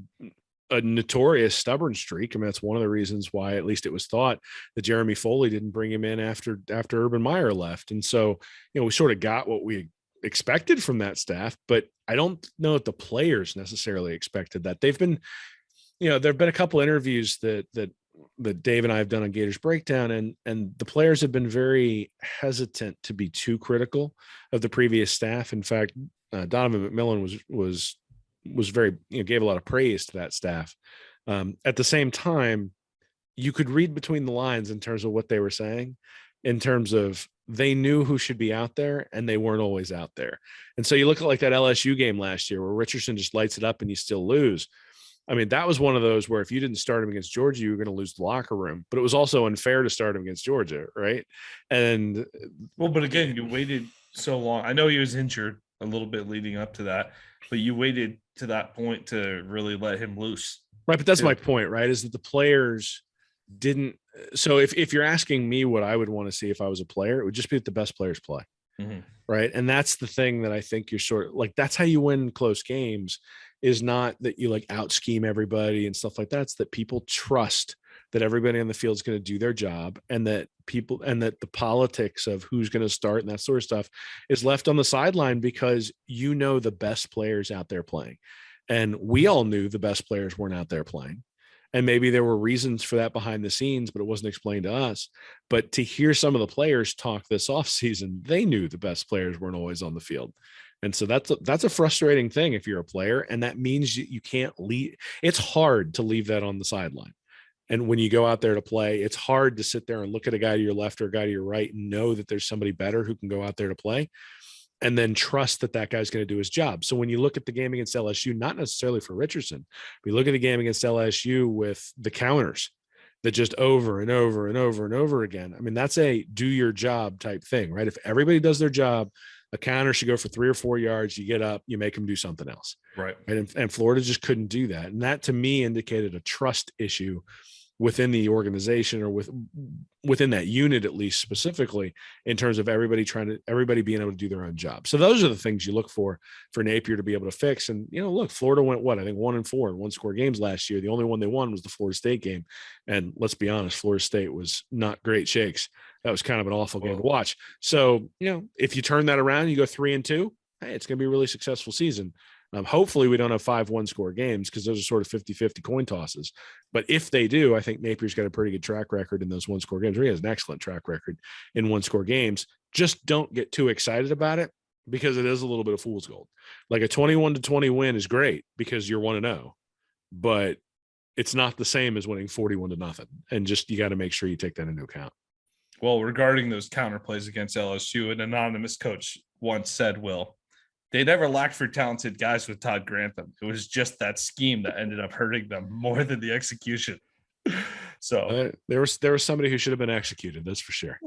a notorious stubborn streak. I mean, that's one of the reasons why, at least it was thought, that Jeremy Foley didn't bring him in after Urban Meyer left. And so, we sort of got what we expected from that staff, but I don't know that the players necessarily expected that. They've been, there've been a couple interviews that Dave and I have done on Gators Breakdown, and the players have been very hesitant to be too critical of the previous staff. In fact, Donovan McMillan was very, gave a lot of praise to that staff. At the same time, you could read between the lines in terms of what they were saying, in terms of they knew who should be out there and they weren't always out there. And so you look at like that LSU game last year where Richardson just lights it up and you still lose. I mean, that was one of those where if you didn't start him against Georgia, you were going to lose the locker room, but it was also unfair to start him against Georgia. Right. And but again, you waited so long. I know he was injured a little bit leading up to that, but you waited to that point to really let him loose. Right. But that's my point, right? Is that the players didn't. So if you're asking me what I would want to see if I was a player, it would just be that the best players play. Mm-hmm. Right. And that's the thing that I think you're sort of like, that's how you win close games, is not that you like out scheme everybody and stuff like that. It's that people trust that everybody on the field is going to do their job, and that the politics of who's going to start and that sort of stuff is left on the sideline, because the best players out there playing. And we all knew the best players weren't out there playing. And maybe there were reasons for that behind the scenes, but it wasn't explained to us. But to hear some of the players talk this offseason, they knew the best players weren't always on the field. And so that's a frustrating thing if you're a player. And that means you can't leave. It's hard to leave that on the sideline. And when you go out there to play, it's hard to sit there and look at a guy to your left or a guy to your right and know that there's somebody better who can go out there to play, and then trust that that guy's going to do his job. So when you look at the game against LSU, not necessarily for Richardson, but you look at the game against LSU with the counters that just over and over and over and over again. I mean, that's a do your job type thing, right? If everybody does their job, a counter should go for 3 or 4 yards. You get up, you make them do something else. Right. And Florida just couldn't do that. And that to me indicated a trust issue within the organization, or within that unit, at least specifically, in terms of everybody being able to do their own job. So those are the things you look for Napier to be able to fix. And, look, Florida went, I think 1-4 in one-score games last year. The only one they won was the Florida State game. And let's be honest, Florida State was not great shakes. That was kind of an awful game to watch. So, if you turn that around, you go 3-2, hey, it's going to be a really successful season. Hopefully we don't have 5 one-score games, because those are sort of 50-50 coin tosses. But if they do, I think Napier's got a pretty good track record in those one-score games. He has an excellent track record in one-score games. Just don't get too excited about it, because it is a little bit of fool's gold. Like a 21-20 win is great because you're 1-0, but it's not the same as winning 41-0. And just, you got to make sure you take that into account. Well, regarding those counter plays against LSU, an anonymous coach once said, Will, they never lacked for talented guys with Todd Grantham. It was just that scheme that ended up hurting them more than the execution. So there was somebody who should have been executed. That's for sure.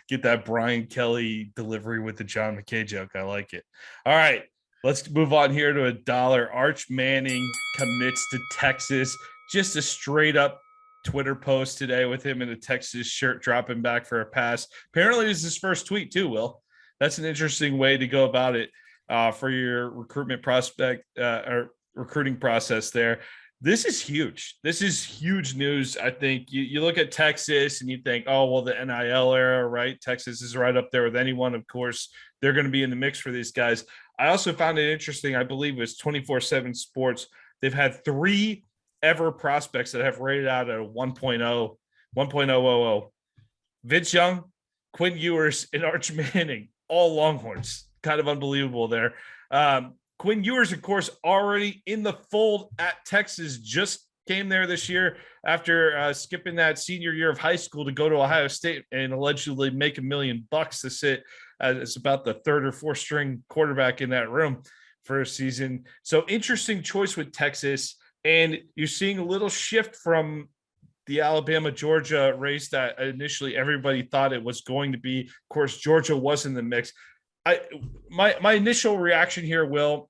Get that Brian Kelly delivery with the John McKay joke. I like it. All right, let's move on here to $1. Arch Manning commits to Texas. Just a straight up Twitter post today with him in a Texas shirt dropping back for a pass. Apparently, this is his first tweet too, Will. That's an interesting way to go about it for your recruitment prospect or recruiting process there. This is huge. This is huge news. I think you look at Texas and you think, oh, well, the NIL era, right? Texas is right up there with anyone. Of course, they're going to be in the mix for these guys. I also found it interesting. I believe it was 24/7 Sports. They've had 3 ever prospects that have rated out at a 1.0. Vince Young, Quinn Ewers, and Arch Manning, all Longhorns. Kind of unbelievable there. Quinn Ewers, of course, already in the fold at Texas, just came there this year after skipping that senior year of high school to go to Ohio State and allegedly make $1 million to sit as about the third or fourth string quarterback in that room for a season. So interesting choice with Texas. And you're seeing a little shift from the Alabama-Georgia race that initially everybody thought it was going to be. Of course, Georgia was in the mix. My initial reaction here, Will,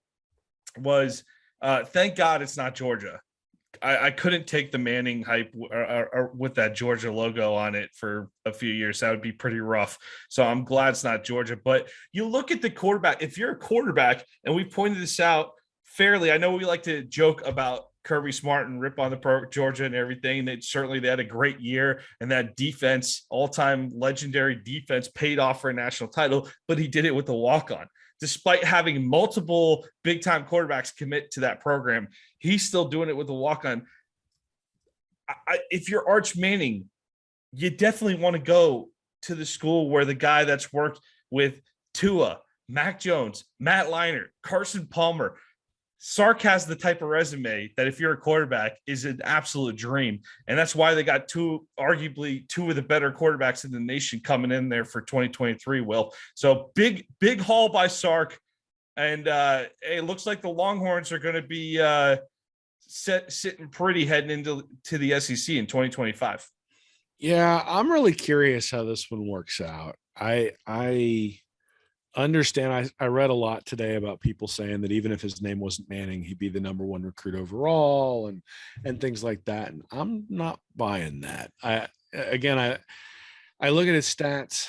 was thank God it's not Georgia. I couldn't take the Manning hype or with that Georgia logo on it for a few years. That would be pretty rough. So I'm glad it's not Georgia. But you look at the quarterback. If you're a quarterback, and we pointed this out fairly, I know we like to joke about Kirby Smart and rip on the Georgia and everything. They had a great year, and that defense, all-time legendary defense, paid off for a national title. But he did it with a walk-on. Despite having multiple big-time quarterbacks commit to that program, he's still doing it with a walk-on. If you're Arch Manning, you definitely want to go to the school where the guy that's worked with Tua, Mac Jones, Matt Leinart, Carson Palmer. Sark has the type of resume that if you're a quarterback is an absolute dream. And that's why they got arguably two of the better quarterbacks in the nation coming in there for 2023, Will. So big haul by Sark. And it looks like the Longhorns are going to be sitting pretty heading into the SEC in 2025. Yeah, I'm really curious how this one works out. I understand. I read a lot today about people saying that even if his name wasn't Manning, he'd be the number one recruit overall and things like that. And I'm not buying that. I look at his stats,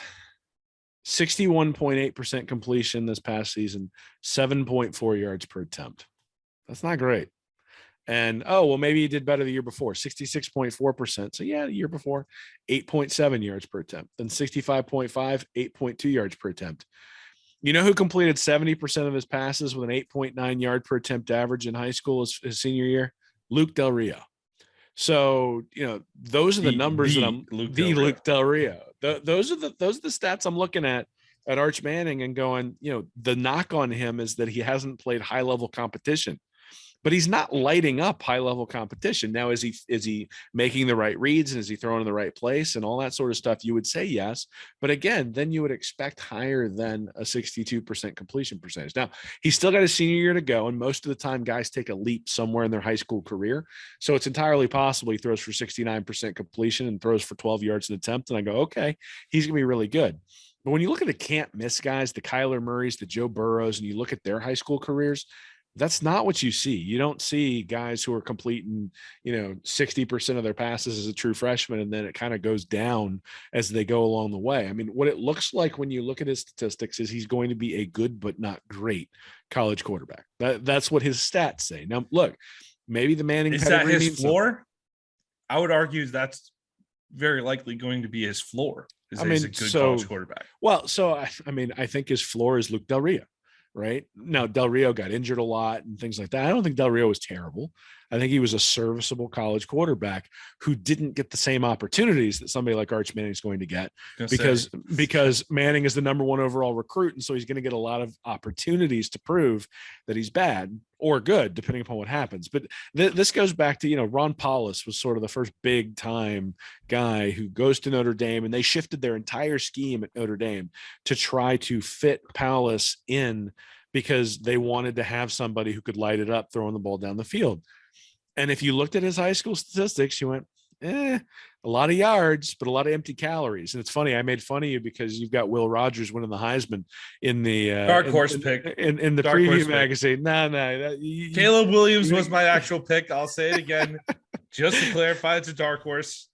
61.8% completion this past season, 7.4 yards per attempt. That's not great. And, maybe he did better the year before, 66.4%. So yeah, the year before, 8.7 yards per attempt. Then 65.5, 8.2 yards per attempt. You know who completed 70% of his passes with an 8.9 yard per attempt average in high school his senior year? Luke Del Rio. So, those are the numbers Luke Del Rio. Those are the stats I'm looking at Arch Manning and going, the knock on him is that he hasn't played high level competition. But he's not lighting up high-level competition. Now, is he making the right reads and is he throwing in the right place and all that sort of stuff? You would say yes. But again, then you would expect higher than a 62% completion percentage. Now, he's still got a senior year to go, and most of the time guys take a leap somewhere in their high school career. So it's entirely possible he throws for 69% completion and throws for 12 yards an attempt. And I go, okay, he's going to be really good. But when you look at the can't miss guys, the Kyler Murrays, the Joe Burrows, and you look at their high school careers, that's not what you see. You don't see guys who are completing, 60% of their passes as a true freshman, and then it kind of goes down as they go along the way. I mean, what it looks like when you look at his statistics is he's going to be a good but not great college quarterback. That's what his stats say. Now, look, maybe the Manning is that his floor? I would argue that's very likely going to be his floor. He's a good college quarterback. Well, so I think his floor is Luke Del Rio. Right now, Del Rio got injured a lot and things like that. I don't think Del Rio was terrible. I think he was a serviceable college quarterback who didn't get the same opportunities that somebody like Arch Manning is going to get because Manning is the number one overall recruit. And so he's going to get a lot of opportunities to prove that he's bad or good, depending upon what happens. But this goes back to, Ron Paulus was sort of the first big time guy who goes to Notre Dame, and they shifted their entire scheme at Notre Dame to try to fit Paulus in because they wanted to have somebody who could light it up throwing the ball down the field. And if you looked at his high school statistics, you went, a lot of yards, but a lot of empty calories. And it's funny, I made fun of you because you've got Will Rogers winning the Heisman in the dark horse pick in the preview magazine. No, Caleb Williams was my actual pick. I'll say it again, just to clarify, it's a dark horse.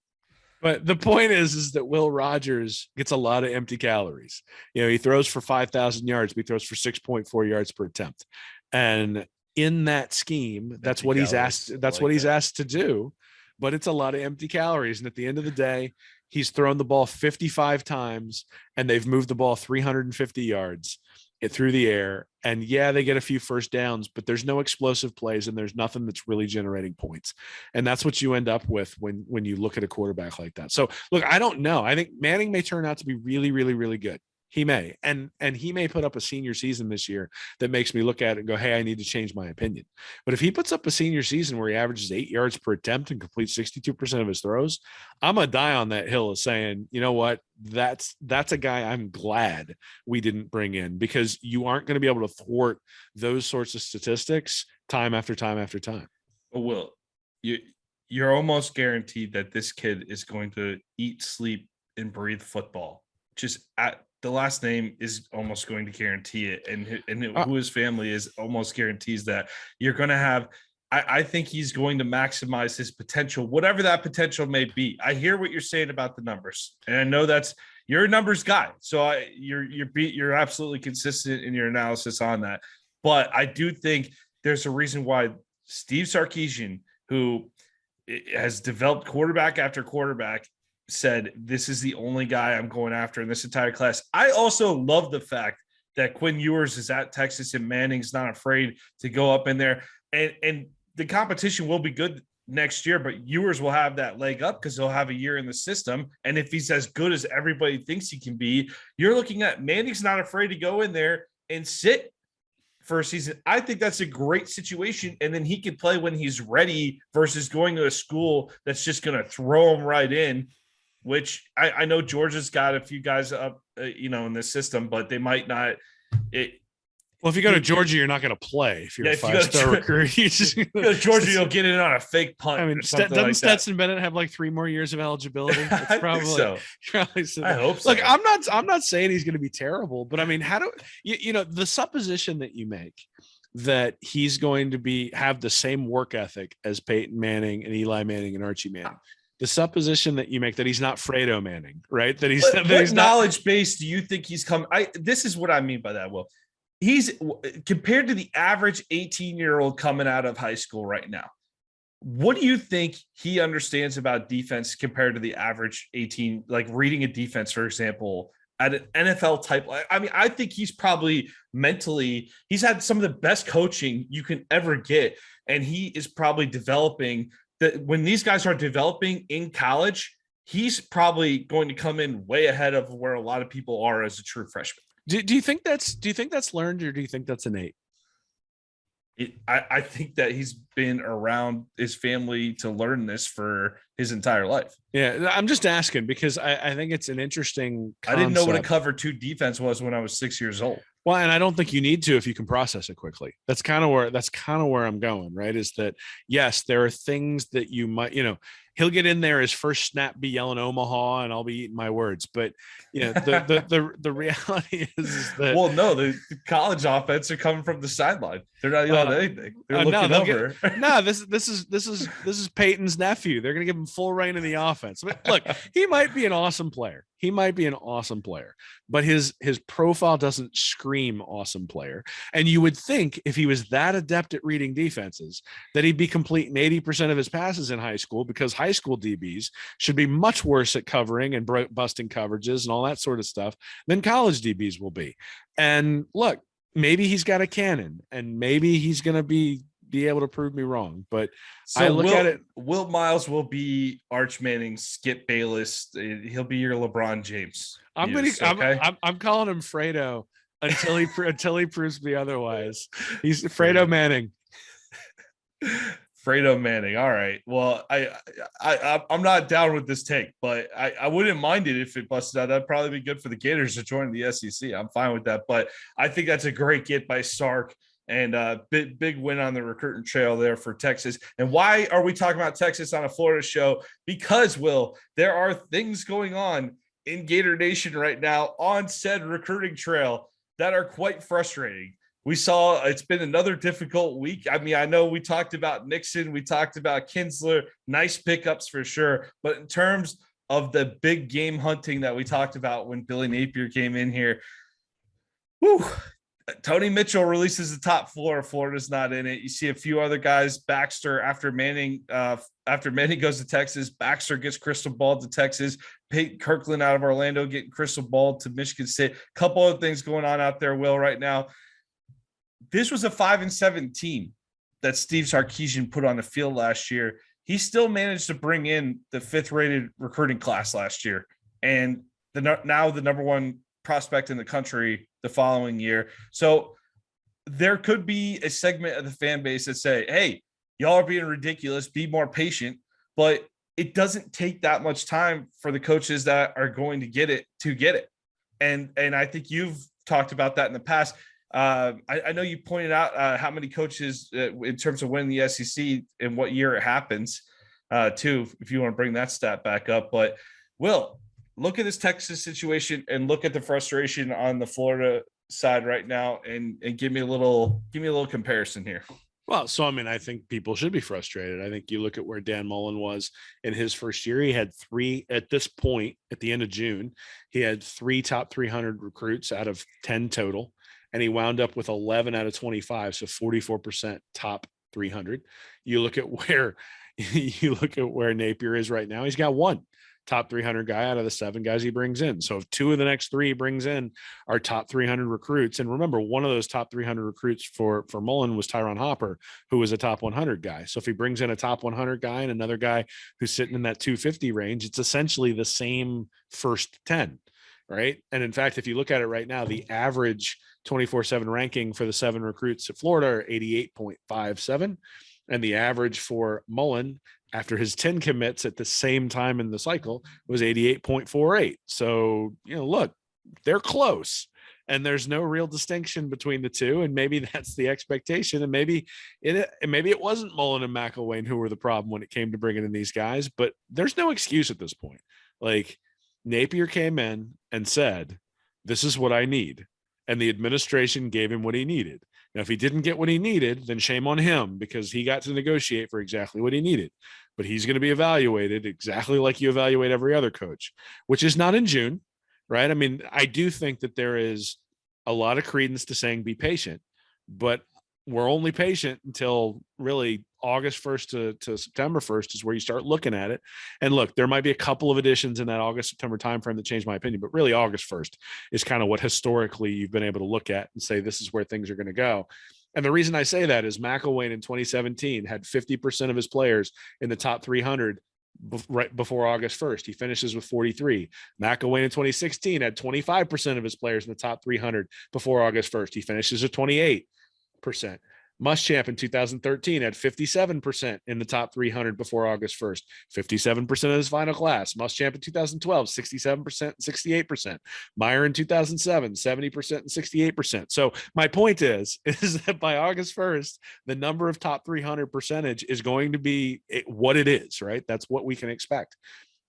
But the point is that Will Rogers gets a lot of empty calories. He throws for 5,000 yards, but he throws for 6.4 yards per attempt. And in that scheme, that's what he's asked. That's what he's asked to do, but it's a lot of empty calories. And at the end of the day, he's thrown the ball 55 times and they've moved the ball 350 yards. it through the air. And yeah, they get a few first downs, but there's no explosive plays and there's nothing that's really generating points. And that's what you end up with when you look at a quarterback like that. So look, I don't know. I think Manning may turn out to be really, really, really good. He may, and he may put up a senior season this year that makes me look at it and go, hey, I need to change my opinion. But if he puts up a senior season where he averages 8 yards per attempt and completes 62% of his throws, I'm gonna die on that hill of saying, you know what, that's a guy I'm glad we didn't bring in, because you aren't going to be able to thwart those sorts of statistics time after time after time. Will, you're almost guaranteed that this kid is going to eat, sleep, and breathe football. Just at the last name is almost going to guarantee it, and who his family is almost guarantees that. You're going to have. I think he's going to maximize his potential, whatever that potential may be. I hear what you're saying about the numbers, and I know you're a numbers guy, so you're absolutely consistent in your analysis on that. But I do think there's a reason why Steve Sarkisian, who has developed quarterback after quarterback, said this is the only guy I'm going after in this entire class. I also love the fact that Quinn Ewers is at Texas and Manning's not afraid to go up in there, and the competition will be good next year, but Ewers will have that leg up because he'll have a year in the system. And if he's as good as everybody thinks he can be, you're looking at Manning's not afraid to go in there and sit for a season. I think that's a great situation. And then he can play when he's ready versus going to a school that's just going to throw him right in, which I know Georgia's got a few guys up, in the system, but they might not. Well, if you go to Georgia, you're not going to play. If you're a five-star recruit, you go to Georgia, you'll get in on a fake punt. I mean, doesn't Stetson Bennett have like 3 more years of eligibility? It's probably so. I hope so. Look, I'm not saying he's going to be terrible, but I mean, how do the supposition that you make that he's going to have the same work ethic as Peyton Manning and Eli Manning and Archie Manning? The supposition that you make that he's not Fredo Manning, right? That he's what knowledge base do you think he's come? This is what I mean by that, Will. He's compared to the average 18-year-old coming out of high school right now. What do you think he understands about defense compared to the average 18, like reading a defense, for example, at an NFL type? I mean, I think he's probably mentally, he's had some of the best coaching you can ever get. And he is probably developing that when these guys are developing in college, he's probably going to come in way ahead of where a lot of people are as a true freshman. Do you think that's learned, or do you think that's innate? I think that he's been around his family to learn this for his entire life. Yeah, I'm just asking because I think it's an interesting concept. I didn't know what a cover 2 defense was when I was 6 years old. Well, and I don't think you need to if you can process it quickly. That's kind of where I'm going, right? Is that, yes, there are things that you might, he'll get in there, his first snap be yelling Omaha, and I'll be eating my words. But the reality is that, well, no, the college offense are coming from the sideline. They're not yelling anything. They're looking over. This is Peyton's nephew. They're going to give him full reign of the offense. But look, he might be an awesome player. But his profile doesn't scream awesome player. And you would think if he was that adept at reading defenses that he'd be completing 80% of his passes in high school, because high school DBs should be much worse at covering and busting coverages and all that sort of stuff than college DBs will be. And look, maybe he's got a cannon and maybe he's going to be able to prove me wrong, but so I look at it. Will Miles will be Arch Manning's Skip Bayless. He'll be your LeBron James. I'm calling him Fredo until he proves me otherwise. He's Fredo Manning. Fredo Manning. All right. Well, I'm not down with this take, but I wouldn't mind it if it busted out. That'd probably be good for the Gators to join the SEC. I'm fine with that, but I think that's a great get by Sark. And big win on the recruiting trail there for Texas. And why are we talking about Texas on a Florida show? Because, Will, there are things going on in Gator Nation right now on said recruiting trail that are quite frustrating. We saw it's been another difficult week. I mean, I know we talked about Nixon. We talked about Kinsler. Nice pickups for sure. But in terms of the big game hunting that we talked about when Billy Napier came in here, whew, Tony Mitchell releases the top 4. Florida's not in it. You see a few other guys. Baxter, after Manning goes to Texas, Baxter gets crystal ball to Texas. Peyton Kirkland out of Orlando getting crystal ball to Michigan State. A couple of things going on out there, Will, right now. This was a 5-7 team that Steve Sarkisian put on the field last year. He still managed to bring in the 5th rated recruiting class last year, and now the number one prospect in the country the following year. So there could be a segment of the fan base that say, hey, y'all are being ridiculous, be more patient. But it doesn't take that much time for the coaches that are going to get it. And I think you've talked about that in the past. I know you pointed out how many coaches in terms of winning the SEC and what year it happens too, if you want to bring that stat back up. But Will, look at this Texas situation and look at the frustration on the Florida side right now and give me a little comparison here. Well, so, I mean, I think people should be frustrated. I think you look at where Dan Mullen was in his first year. He had 3 at this point at the end of June. He had 3 top 300 recruits out of 10 total, and he wound up with 11 out of 25. So 44% top 300. You look at where Napier is right now. He's got 1 top 300 guy out of the 7 guys he brings in. So if 2 of the next 3 he brings in are top 300 recruits, and remember, one of those top 300 recruits for Mullen was Tyron Hopper, who was a top 100 guy. So if he brings in a top 100 guy and another guy who's sitting in that 250 range, it's essentially the same first 10, right? And in fact, if you look at it right now, the average 24/7 ranking for the 7 recruits at Florida are 88.57, and the average for Mullen after his 10 commits at the same time in the cycle was 88.48. So, look, they're close, and there's no real distinction between the two. And maybe that's the expectation. And maybe it wasn't Mullen and McElwain who were the problem when it came to bringing in these guys, but there's no excuse at this point. Like, Napier came in and said, this is what I need. And the administration gave him what he needed. Now, if he didn't get what he needed, then shame on him, because he got to negotiate for exactly what he needed. But he's going to be evaluated exactly like you evaluate every other coach, which is not in June, right? I mean, I do think that there is a lot of credence to saying be patient, but we're only patient until really August 1st to September 1st is where you start looking at it. And look, there might be a couple of additions in that August-September timeframe that changed my opinion, but really August 1st is kind of what historically you've been able to look at and say, this is where things are going to go. And the reason I say that is McElwain in 2017 had 50% of his players in the top 300 right before August 1st. He finishes with 43. McElwain in 2016 had 25% of his players in the top 300 before August 1st. He finishes with 28%. Muschamp in 2013 had 57% in the top 300 before August 1st, 57% of his final class. Muschamp in 2012, 67% and 68%. Meyer in 2007, 70% and 68%. So my point is that by August 1st, the number of top 300 percentage is going to be what it is, right? That's what we can expect.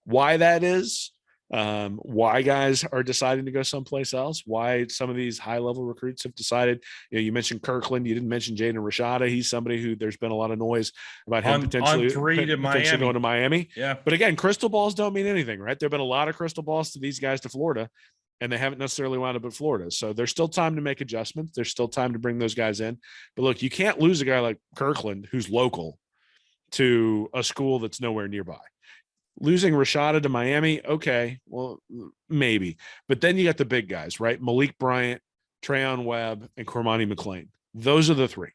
Why that is, why guys are deciding to go someplace else, why some of these high-level recruits have decided. You mentioned Kirkland, you didn't mention Jaden Rashada. He's somebody who there's been a lot of noise about him potentially going to Miami. Yeah. But again, crystal balls don't mean anything, right? There have been a lot of crystal balls to these guys to Florida, and they haven't necessarily wound up at Florida. So there's still time to make adjustments. There's still time to bring those guys in. But look, you can't lose a guy like Kirkland, who's local, to a school that's nowhere nearby. Losing Rashada to Miami, okay, well, maybe. But then you got the big guys, right? Malik Bryant, Trayon Webb, and Cormani McClain. Those are the 3,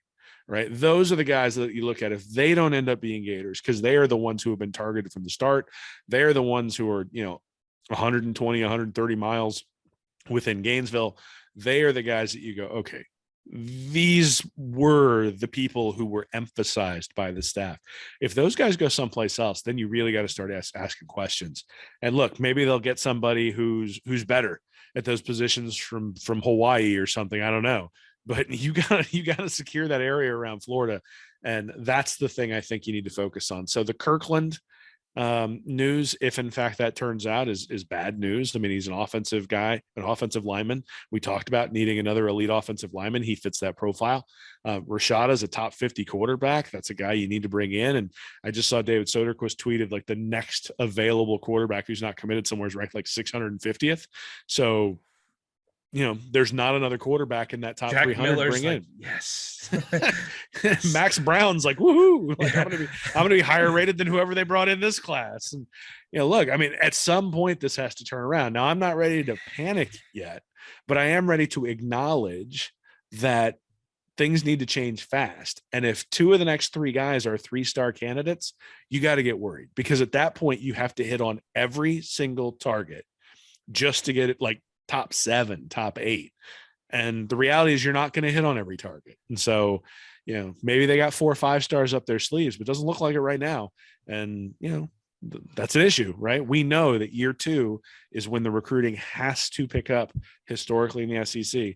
right? Those are the guys that you look at. If they don't end up being Gators, because they are the ones who have been targeted from the start. They are the ones who are, 120, 130 miles within Gainesville. They are the guys that you go, okay, these were the people who were emphasized by the staff. If those guys go someplace else, then you really got to start asking questions. And look, maybe they'll get somebody who's better at those positions from Hawaii or something. I don't know, but you got to secure that area around Florida. And that's the thing I think you need to focus on. So the Kirkland news, if in fact that turns out is bad news. I mean, he's an offensive guy, an offensive lineman. We talked about needing another elite offensive lineman. He fits that profile. Rashada is a top 50 quarterback. That's a guy you need to bring in. And I just saw David Soderquist tweeted like the next available quarterback who's not committed somewhere is ranked like 650th. So there's not another quarterback in that top Jack 300 Miller's to bring like, in. yes. Max Brown's like, woohoo! Like I'm gonna be higher rated than whoever they brought in this class. And look, I mean, at some point this has to turn around. Now I'm not ready to panic yet, but I am ready to acknowledge that things need to change fast. And if 2 of the next 3 guys are 3-star candidates, you got to get worried, because at that point you have to hit on every single target just to get it like top 7, top 8. And the reality is you're not going to hit on every target. And so, maybe they got 4 or 5 stars up their sleeves, but it doesn't look like it right now. And, that's an issue, right? We know that year 2 is when the recruiting has to pick up historically in the SEC.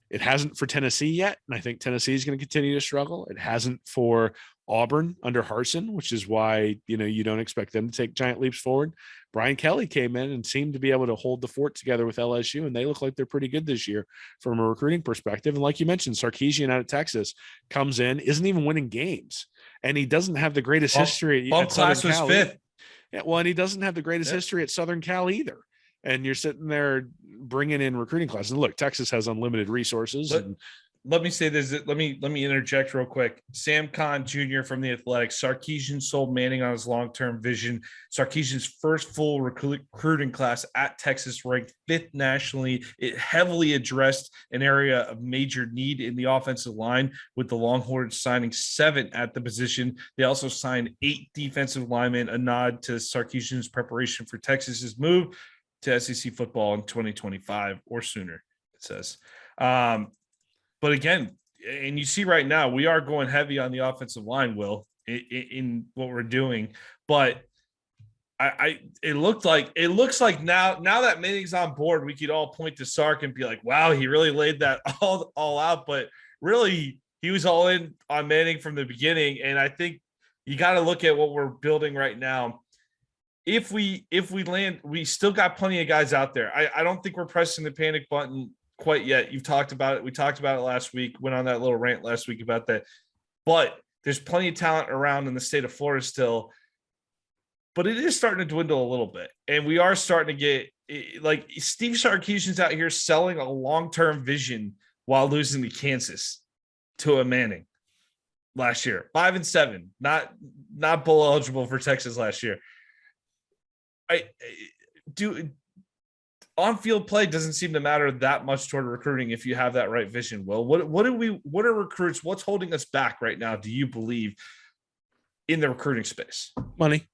It hasn't for Tennessee yet, and I think Tennessee is going to continue to struggle. It hasn't for Auburn under Harsin, which is why, you don't expect them to take giant leaps forward. Brian Kelly came in and seemed to be able to hold the fort together with LSU, and they look like they're pretty good this year from a recruiting perspective. And like you mentioned, Sarkisian out of Texas comes in, isn't even winning games, and he doesn't have the greatest history at class Southern was Cal. 5th. Yeah, well, and he doesn't have the greatest history at Southern Cal either. And you're sitting there bringing in recruiting classes. And look, Texas has unlimited resources. Let me say this. Let me interject real quick. Sam Kahn Jr. from the Athletics. Sarkisian sold Manning on his long-term vision. Sarkisian's first full recruiting class at Texas ranked 5th nationally. It heavily addressed an area of major need in the offensive line, with the Longhorns signing 7 at the position. They also signed 8 defensive linemen, a nod to Sarkisian's preparation for Texas's move to SEC football in 2025 or sooner, it says. But again, and you see right now, we are going heavy on the offensive line, Will, in what we're doing. But it looks like now that Manning's on board, we could all point to Sark and be like, wow, he really laid that all out. But really, he was all in on Manning from the beginning. And I think you got to look at what we're building right now. If we land, we still got plenty of guys out there. I don't think we're pressing the panic button quite yet. You've talked about it. We talked about it last week, went on that little rant last week about that. But there's plenty of talent around in the state of Florida still. But it is starting to dwindle a little bit. And we are starting to get, like, Steve Sarkisian's out here selling a long-term vision while losing to Kansas to a Manning last year. 5-7, not bowl eligible for Texas last year. On-field play doesn't seem to matter that much toward recruiting if you have that right vision. Will, what are recruits? What's holding us back right now, do you believe, in the recruiting space? Money.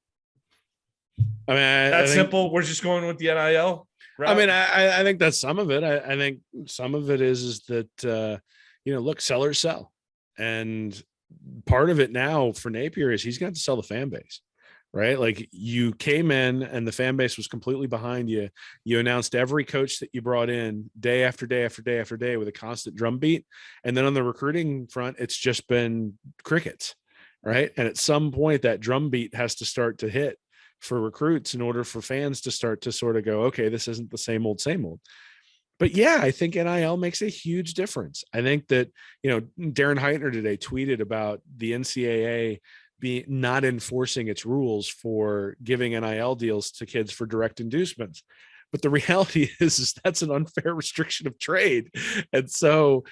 I mean, that's simple. We're just going with the NIL route. I mean, I think that's some of it. I think some of it is that look, sellers sell, and part of it now for Napier is he's got to sell the fan base. Right? Like, you came in and the fan base was completely behind you. You announced every coach that you brought in day after day after day after day with a constant drumbeat. And then on the recruiting front, it's just been crickets. Right? And at some point that drumbeat has to start to hit for recruits in order for fans to start to sort of go, okay, this isn't the same old, same old. But yeah, I think NIL makes a huge difference. I think that, Darren Heitner today tweeted about the NCAA be not enforcing its rules for giving NIL deals to kids for direct inducements. But the reality is that's an unfair restriction of trade. And so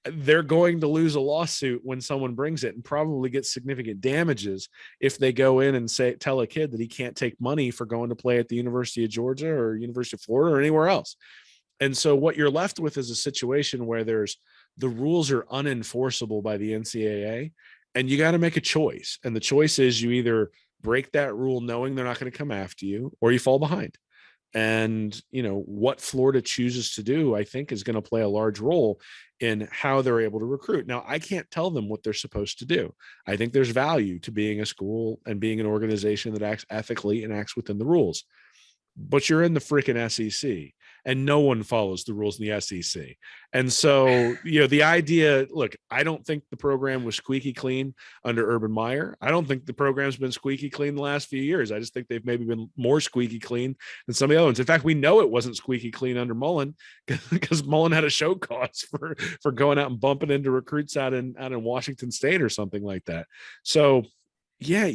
they're going to lose a lawsuit when someone brings it, and probably get significant damages if they go in and tell a kid that he can't take money for going to play at the University of Georgia or University of Florida or anywhere else. And so what you're left with is a situation where the rules are unenforceable by the NCAA, and you got to make a choice. And the choice is you either break that rule knowing they're not going to come after you, or you fall behind. And, what Florida chooses to do, I think, is going to play a large role in how they're able to recruit. Now, I can't tell them what they're supposed to do. I think there's value to being a school and being an organization that acts ethically and acts within the rules. But you're in the freaking SEC, and no one follows the rules in the SEC. And so, the idea, look, I don't think the program was squeaky clean under Urban Meyer. I don't think the program's been squeaky clean the last few years. I just think they've maybe been more squeaky clean than some of the other ones. In fact, we know it wasn't squeaky clean under Mullen, because Mullen had a show cause for going out and bumping into recruits out in Washington State or something like that. So Yeah,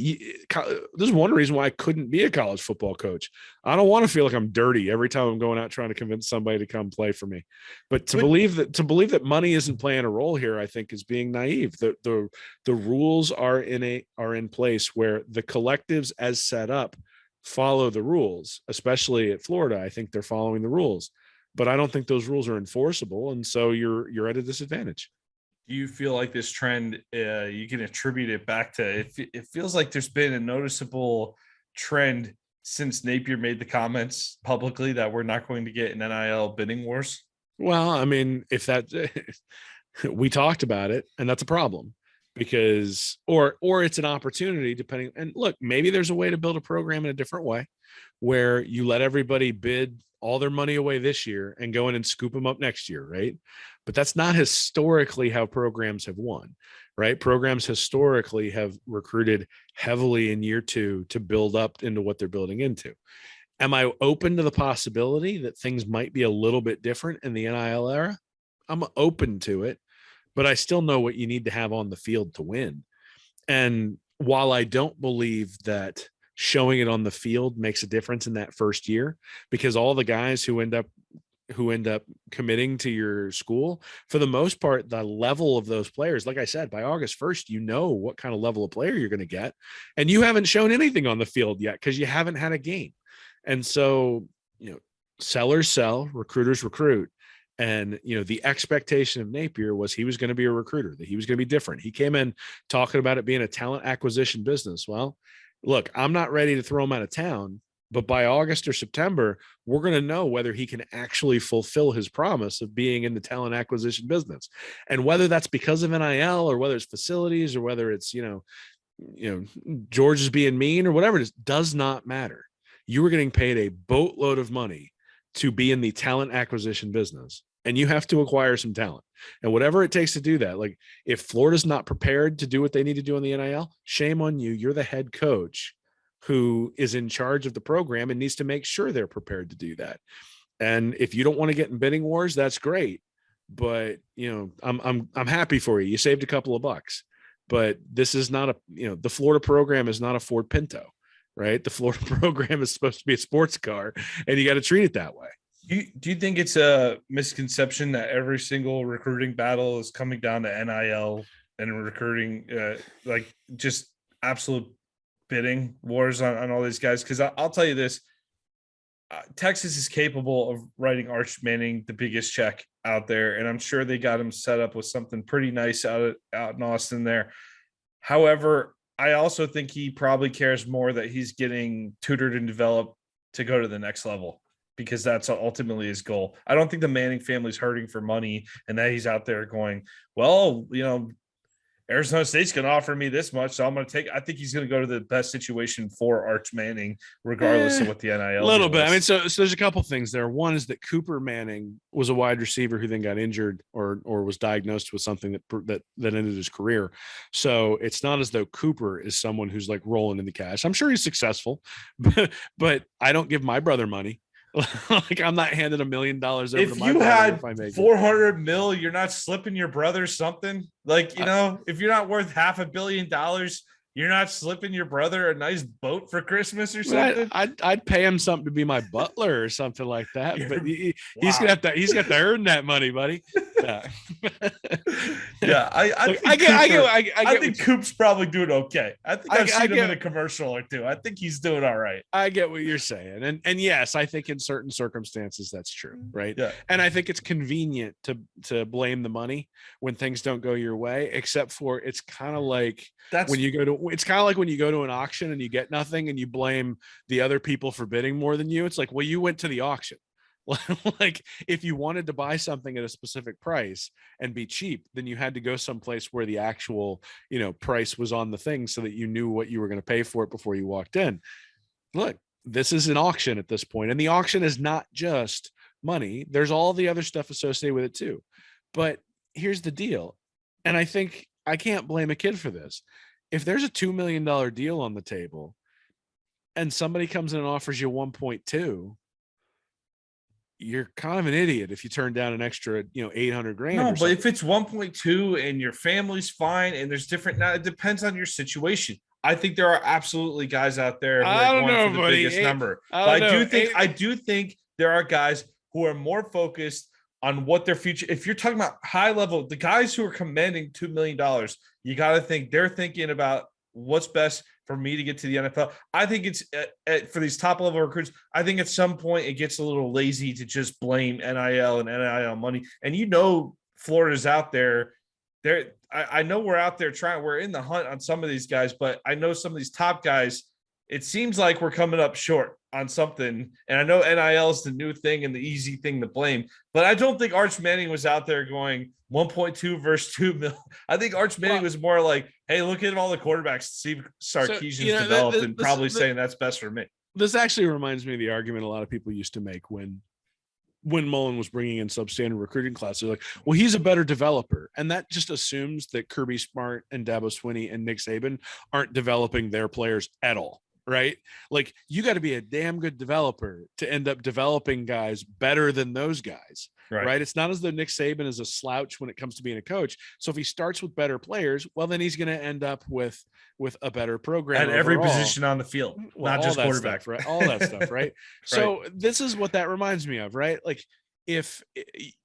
there's one reason why I couldn't be a college football coach. I don't want to feel like I'm dirty every time I'm going out trying to convince somebody to come play for me. But to But believe that money isn't playing a role here, I think is being naive. The rules are in place where the collectives as set up follow the rules, especially at Florida. I think they're following the rules, but I don't think those rules are enforceable, and so you're at a disadvantage. do you feel like this trend, you can attribute it back to it feels like there's been a noticeable trend since Napier made the comments publicly that we're not going to get an NIL bidding wars? Well, I mean, if that we talked about it, and that's a problem because or it's an opportunity depending. And look, maybe there's a way to build a program in a different way where you let everybody bid all their money away this year and go in and scoop them up next year, right? But that's not historically how programs have won, right? Programs historically have recruited heavily in year two to build up into what they're building into. Am I open to the possibility that things might be a little bit different in the NIL era? I'm open to it, but I still know what you need to have on the field to win. And while I don't believe that showing it on the field makes a difference in that first year, because all the guys who end up committing to your school, for the most part, the level of those players, like I said, by August 1st, you know what kind of level of player you're going to get. And you haven't shown anything on the field yet because you haven't had a game. And so, sellers sell, recruiters recruit. And, the expectation of Napier was he was going to be a recruiter, that he was going to be different. He came in talking about it being a talent acquisition business. Well, look, I'm not ready to throw him out of town, but by August or September, we're going to know whether he can actually fulfill his promise of being in the talent acquisition business. And whether that's because of NIL or whether it's facilities or whether it's, George is being mean or whatever it is, does not matter. You were getting paid a boatload of money to be in the talent acquisition business, and you have to acquire some talent. And whatever it takes to do that, like if Florida's not prepared to do what they need to do on the NIL, shame on you. You're the head coach who is in charge of the program and needs to make sure they're prepared to do that. And if you don't want to get in bidding wars, that's great. But I'm happy for you. You saved a couple of bucks. But this is not the Florida program is not a Ford Pinto, right? The Florida program is supposed to be a sports car, and you got to treat it that way. Do you think it's a misconception that every single recruiting battle is coming down to NIL and recruiting, like just absolute bidding wars on all these guys? Because I'll tell you this, Texas is capable of writing Arch Manning the biggest check out there, and I'm sure they got him set up with something pretty nice out in Austin there. However, I also think he probably cares more that he's getting tutored and developed to go to the next level, because that's ultimately his goal. I don't think the Manning family's hurting for money and that he's out there going, well, Arizona State's going to offer me this much, so I'm going to take. I think he's going to go to the best situation for Arch Manning, regardless of what the NIL. A little bit. I mean, so there's a couple things there. One is that Cooper Manning was a wide receiver who then got injured or was diagnosed with something that ended his career. So it's not as though Cooper is someone who's like rolling in the cash. I'm sure he's successful, but I don't give my brother money. Like I'm not handing $1 million over if to my you brother. had 400 mil, you're not slipping your brother something. Like, if you're not worth $500 million, you're not slipping your brother a nice boat for Christmas or something. I'd pay him something to be my butler or something like that. But he's gonna have to. He's got to earn that money, buddy. Yeah, I think Coop's probably doing okay. I think I've seen him in a commercial or two. I think he's doing all right. I get what you're saying, and yes, I think in certain circumstances that's true, right? Yeah. And I think it's convenient to blame the money when things don't go your way. Except for it's kind of like when you go to an auction and you get nothing, and you blame the other people for bidding more than you. It's like, well, you went to the auction. Like if you wanted to buy something at a specific price and be cheap, then you had to go someplace where the actual, price was on the thing so that you knew what you were going to pay for it before you walked in. Look, this is an auction at this point, and the auction is not just money. There's all the other stuff associated with it too. But here's the deal. And I think I can't blame a kid for this. If there's a $2 million deal on the table and somebody comes in and offers you 1.2, you're kind of an idiot if you turn down an extra, 800 grand. No, or but something. if it's 1.2 and your family's fine and there's different, now it depends on your situation. I think there are absolutely guys out there who I are don't going know, for the buddy. biggest number. I But don't know. I do think there are guys who are more focused on what their future. If you're talking about high level, the guys who are commanding $2 million, you got to think they're thinking about what's best for me to get to the NFL. I think it's for these top level recruits. I think at some point it gets a little lazy to just blame NIL and NIL money. And Florida's out there. I know we're out there trying. We're in the hunt on some of these guys, but I know some of these top guys. It seems like we're coming up short on something. And I know NIL is the new thing and the easy thing to blame, but I don't think Arch Manning was out there going 1.2 versus 2 million. I think Arch Manning was more like, hey, look at all the quarterbacks Steve Sarkisian's developed and probably saying that's best for me. This actually reminds me of the argument a lot of people used to make when Mullen was bringing in substandard recruiting classes. They're like, well, he's a better developer. And that just assumes that Kirby Smart and Dabo Swinney and Nick Saban aren't developing their players at all. Right? Like, you got to be a damn good developer to end up developing guys better than those guys. Right? It's not as though Nick Saban is a slouch when it comes to being a coach. So if he starts with better players, well, then he's going to end up with a better program at every position on the field, not just quarterback, right? All that stuff, right? So this is what that reminds me of, right? Like, if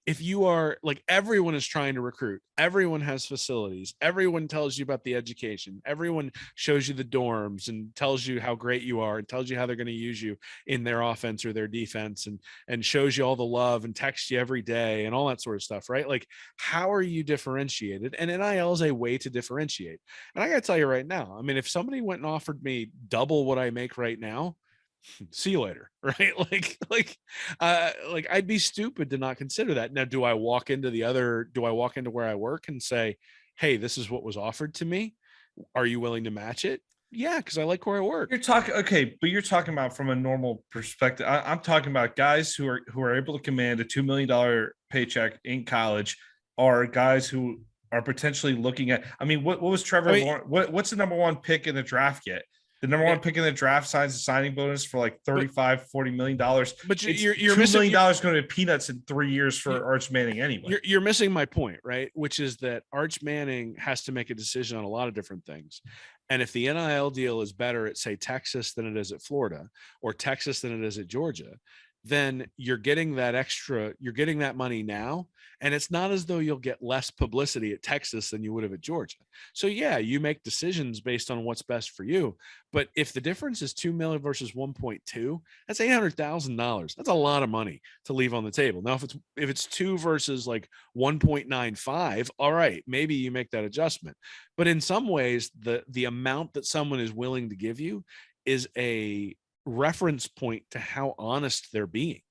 you are like, everyone is trying to recruit, everyone has facilities, everyone tells you about the education, everyone shows you the dorms and tells you how great you are and tells you how they're going to use you in their offense or their defense, and shows you all the love and texts you every day and all that sort of stuff, right? Like, how are you differentiated? And NIL is a way to differentiate. And I got to tell you right now, I mean, if somebody went and offered me double what I make right now, see you later, right? Like I'd be stupid to not consider that. Now, do I walk into where I work and say, hey, this is what was offered to me, are you willing to match it? Yeah, because I like where I work. You're talking about from a normal perspective. I'm talking about guys who are able to command a $2 million paycheck in college, are guys who are potentially looking at. I mean, what was Trevor Lawrence? What's the number one pick in the draft yet? The number one pick in the draft signs a signing bonus for like $40 million. But you're $2 million going to be peanuts in 3 years for Arch Manning anyway. You're missing my point, right? Which is that Arch Manning has to make a decision on a lot of different things. And if the NIL deal is better at, say, Texas than it is at Florida, or Texas than it is at Georgia, then you're getting that money now. And it's not as though you'll get less publicity at Texas than you would have at Georgia. So yeah, you make decisions based on what's best for you. But if the difference is 2 million versus 1.2, that's $800,000. That's a lot of money to leave on the table. Now, if it's 2 versus like 1.95, all right, maybe you make that adjustment. But in some ways, the amount that someone is willing to give you is a reference point to how honest they're being.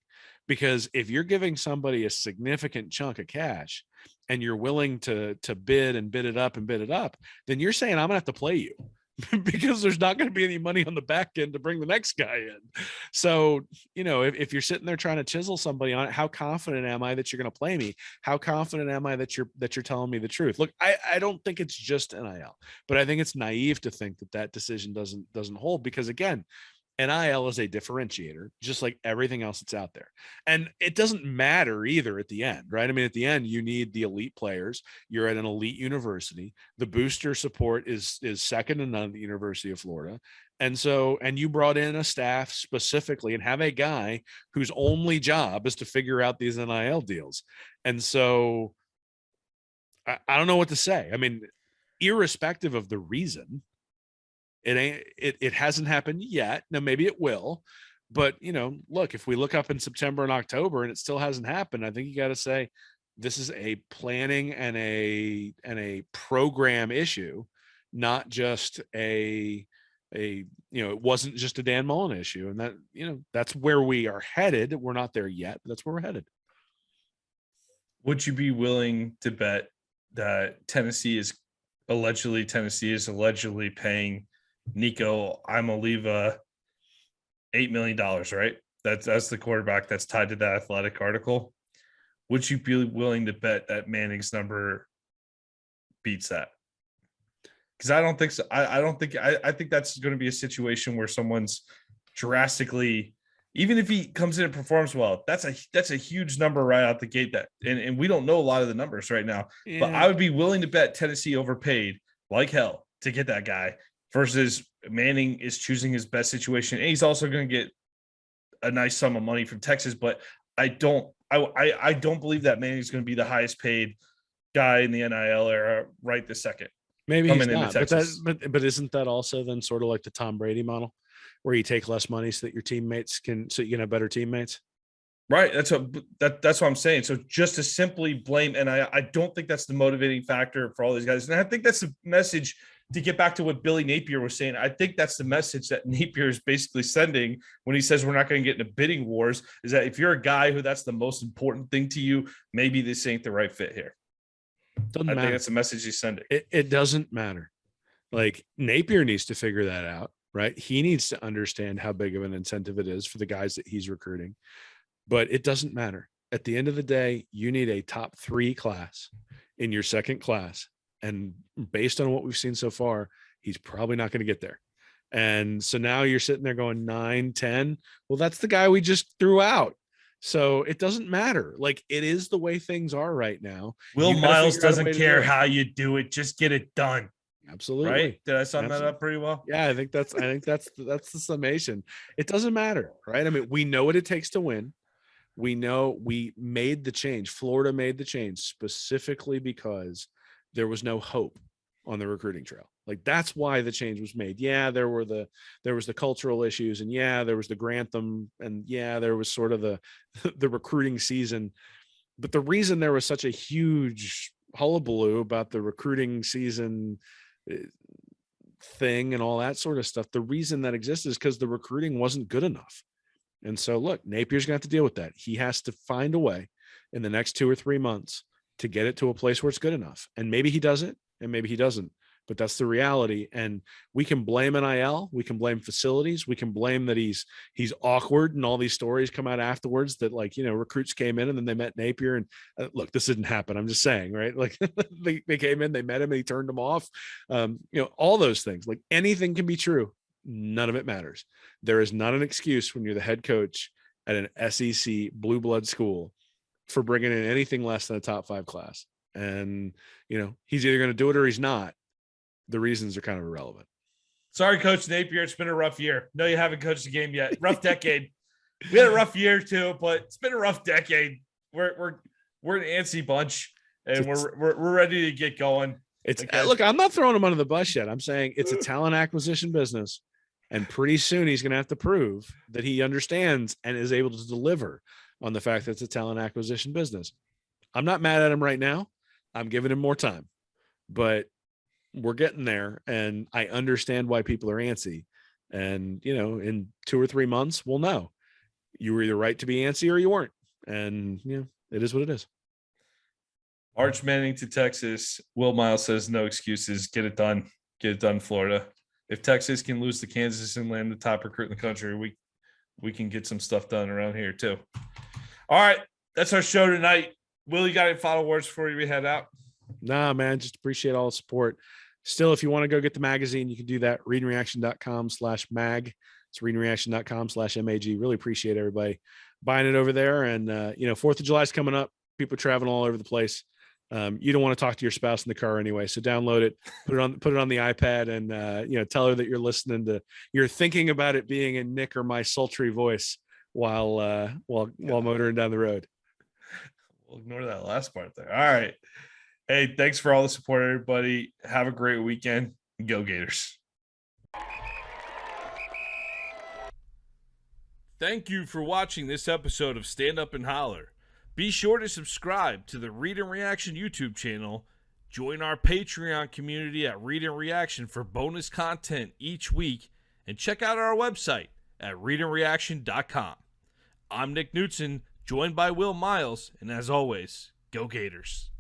Because if you're giving somebody a significant chunk of cash and you're willing to bid and bid it up, then you're saying, I'm gonna have to play you because there's not going to be any money on the back end to bring the next guy in. So, if you're sitting there trying to chisel somebody on it, how confident am I that you're going to play me? How confident am I that you're telling me the truth? Look, I don't think it's just NIL, but I think it's naive to think that decision doesn't hold, because again, NIL is a differentiator, just like everything else that's out there. And it doesn't matter either at the end, right? I mean, at the end, you need the elite players. You're at an elite university. The booster support is second to none at the University of Florida. And you brought in a staff specifically and have a guy whose only job is to figure out these NIL deals. And so I don't know what to say. I mean, irrespective of the reason, it hasn't happened yet. Now, maybe it will, but look, if we look up in September and October and it still hasn't happened, I think you got to say this is a planning and a program issue, not just it wasn't just a Dan Mullen issue. And that, that's where we are headed. We're not there yet, but that's where we're headed. Would you be willing to bet that Tennessee is allegedly paying Nico Imaliva $8 million, right? That's the quarterback that's tied to that Athletic article. Would you be willing to bet that Manning's number beats that? Because I don't think so. I think that's going to be a situation where someone's drastically, even if he comes in and performs well, that's a huge number right out the gate. That and we don't know a lot of the numbers right now, but I would be willing to bet Tennessee overpaid like hell to get that guy versus Manning is choosing his best situation. And he's also going to get a nice sum of money from Texas, but I don't believe that Manning's going to be the highest paid guy in the NIL era right this second. Maybe he's not, but isn't that also then sort of like the Tom Brady model, where you take less money so that your teammates so you can have better teammates? Right. That's what I'm saying. So just to simply blame, and I don't think that's the motivating factor for all these guys. And I think that's the message to get back to what Billy Napier was saying. I think that's the message that Napier is basically sending when he says we're not going to get into bidding wars, is that if you're a guy who that's the most important thing to you, maybe this ain't the right fit here. I think that's the message he's sending. It doesn't matter. Like, Napier needs to figure that out, right? He needs to understand how big of an incentive it is for the guys that he's recruiting. But it doesn't matter. At the end of the day, you need a top 3 class in your second class. And based on what we've seen so far, he's probably not going to get there. And so now you're sitting there going 9, 10. Well, that's the guy we just threw out. So it doesn't matter. Like, it is the way things are right now. Will Miles doesn't care how you do it. Just get it done. Absolutely. Right? Did I sum that up pretty well? Yeah, I think that's the summation. It doesn't matter, right? I mean, we know what it takes to win. We know we made the change. Florida made the change specifically because there was no hope on the recruiting trail. Like, that's why the change was made. Yeah, there was the cultural issues, and yeah, there was the Grantham, and yeah, there was sort of the recruiting season. But the reason there was such a huge hullabaloo about the recruiting season thing and all that sort of stuff, the reason that exists is because the recruiting wasn't good enough. And so, look, Napier's going to have to deal with that. He has to find a way in the next 2 or 3 months to get it to a place where it's good enough. And maybe he does it, and maybe he doesn't. But that's the reality. And we can blame NIL. We can blame facilities. We can blame that he's awkward, and all these stories come out afterwards that, like, recruits came in and then they met Napier. And look, this didn't happen. I'm just saying, right? Like, they came in, they met him, and he turned them off. All those things. Like, anything can be true. None of it matters. There is not an excuse when you're the head coach at an SEC blue blood school for bringing in anything less than a top 5 class. And, he's either going to do it or he's not. The reasons are kind of irrelevant. Sorry, Coach Napier. It's been a rough year. No, you haven't coached a game yet. Rough decade. We had a rough year too, but it's been a rough decade. We're an antsy bunch, and we're ready to get going. Look, I'm not throwing him under the bus yet. I'm saying it's a talent acquisition business, and pretty soon he's going to have to prove that he understands and is able to deliver on the fact that it's a talent acquisition business. I'm not mad at him right now. I'm giving him more time, but we're getting there, and I understand why people are antsy. And, in 2 or 3 months, we'll know. You were either right to be antsy or you weren't. And, it is what it is. Arch Manning to Texas. Will Miles says no excuses. Get it done. Get it done, Florida. If Texas can lose to Kansas and land the top recruit in the country, we can get some stuff done around here too. All right. That's our show tonight. Will, you got any final words before we head out? Nah, man. Just appreciate all the support. Still, if you want to go get the magazine, you can do that. readingreaction.com/mag. It's readingreaction.com/mag. Really appreciate everybody buying it over there. And, 4th of July is coming up. People are traveling all over the place. You don't want to talk to your spouse in the car anyway. So download it, put it on the iPad, and, tell her that you're thinking about it being in Nick or my sultry voice while motoring down the road. We'll ignore that last part there. All right. Hey, thanks for all the support, everybody. Have a great weekend. Go Gators. Thank you for watching this episode of Stand Up and Holler. Be sure to subscribe to the Read and Reaction YouTube channel. Join our Patreon community at Read and Reaction for bonus content each week. And check out our website at readandreaction.com. I'm Nick Knudsen, joined by Will Miles. And as always, go Gators.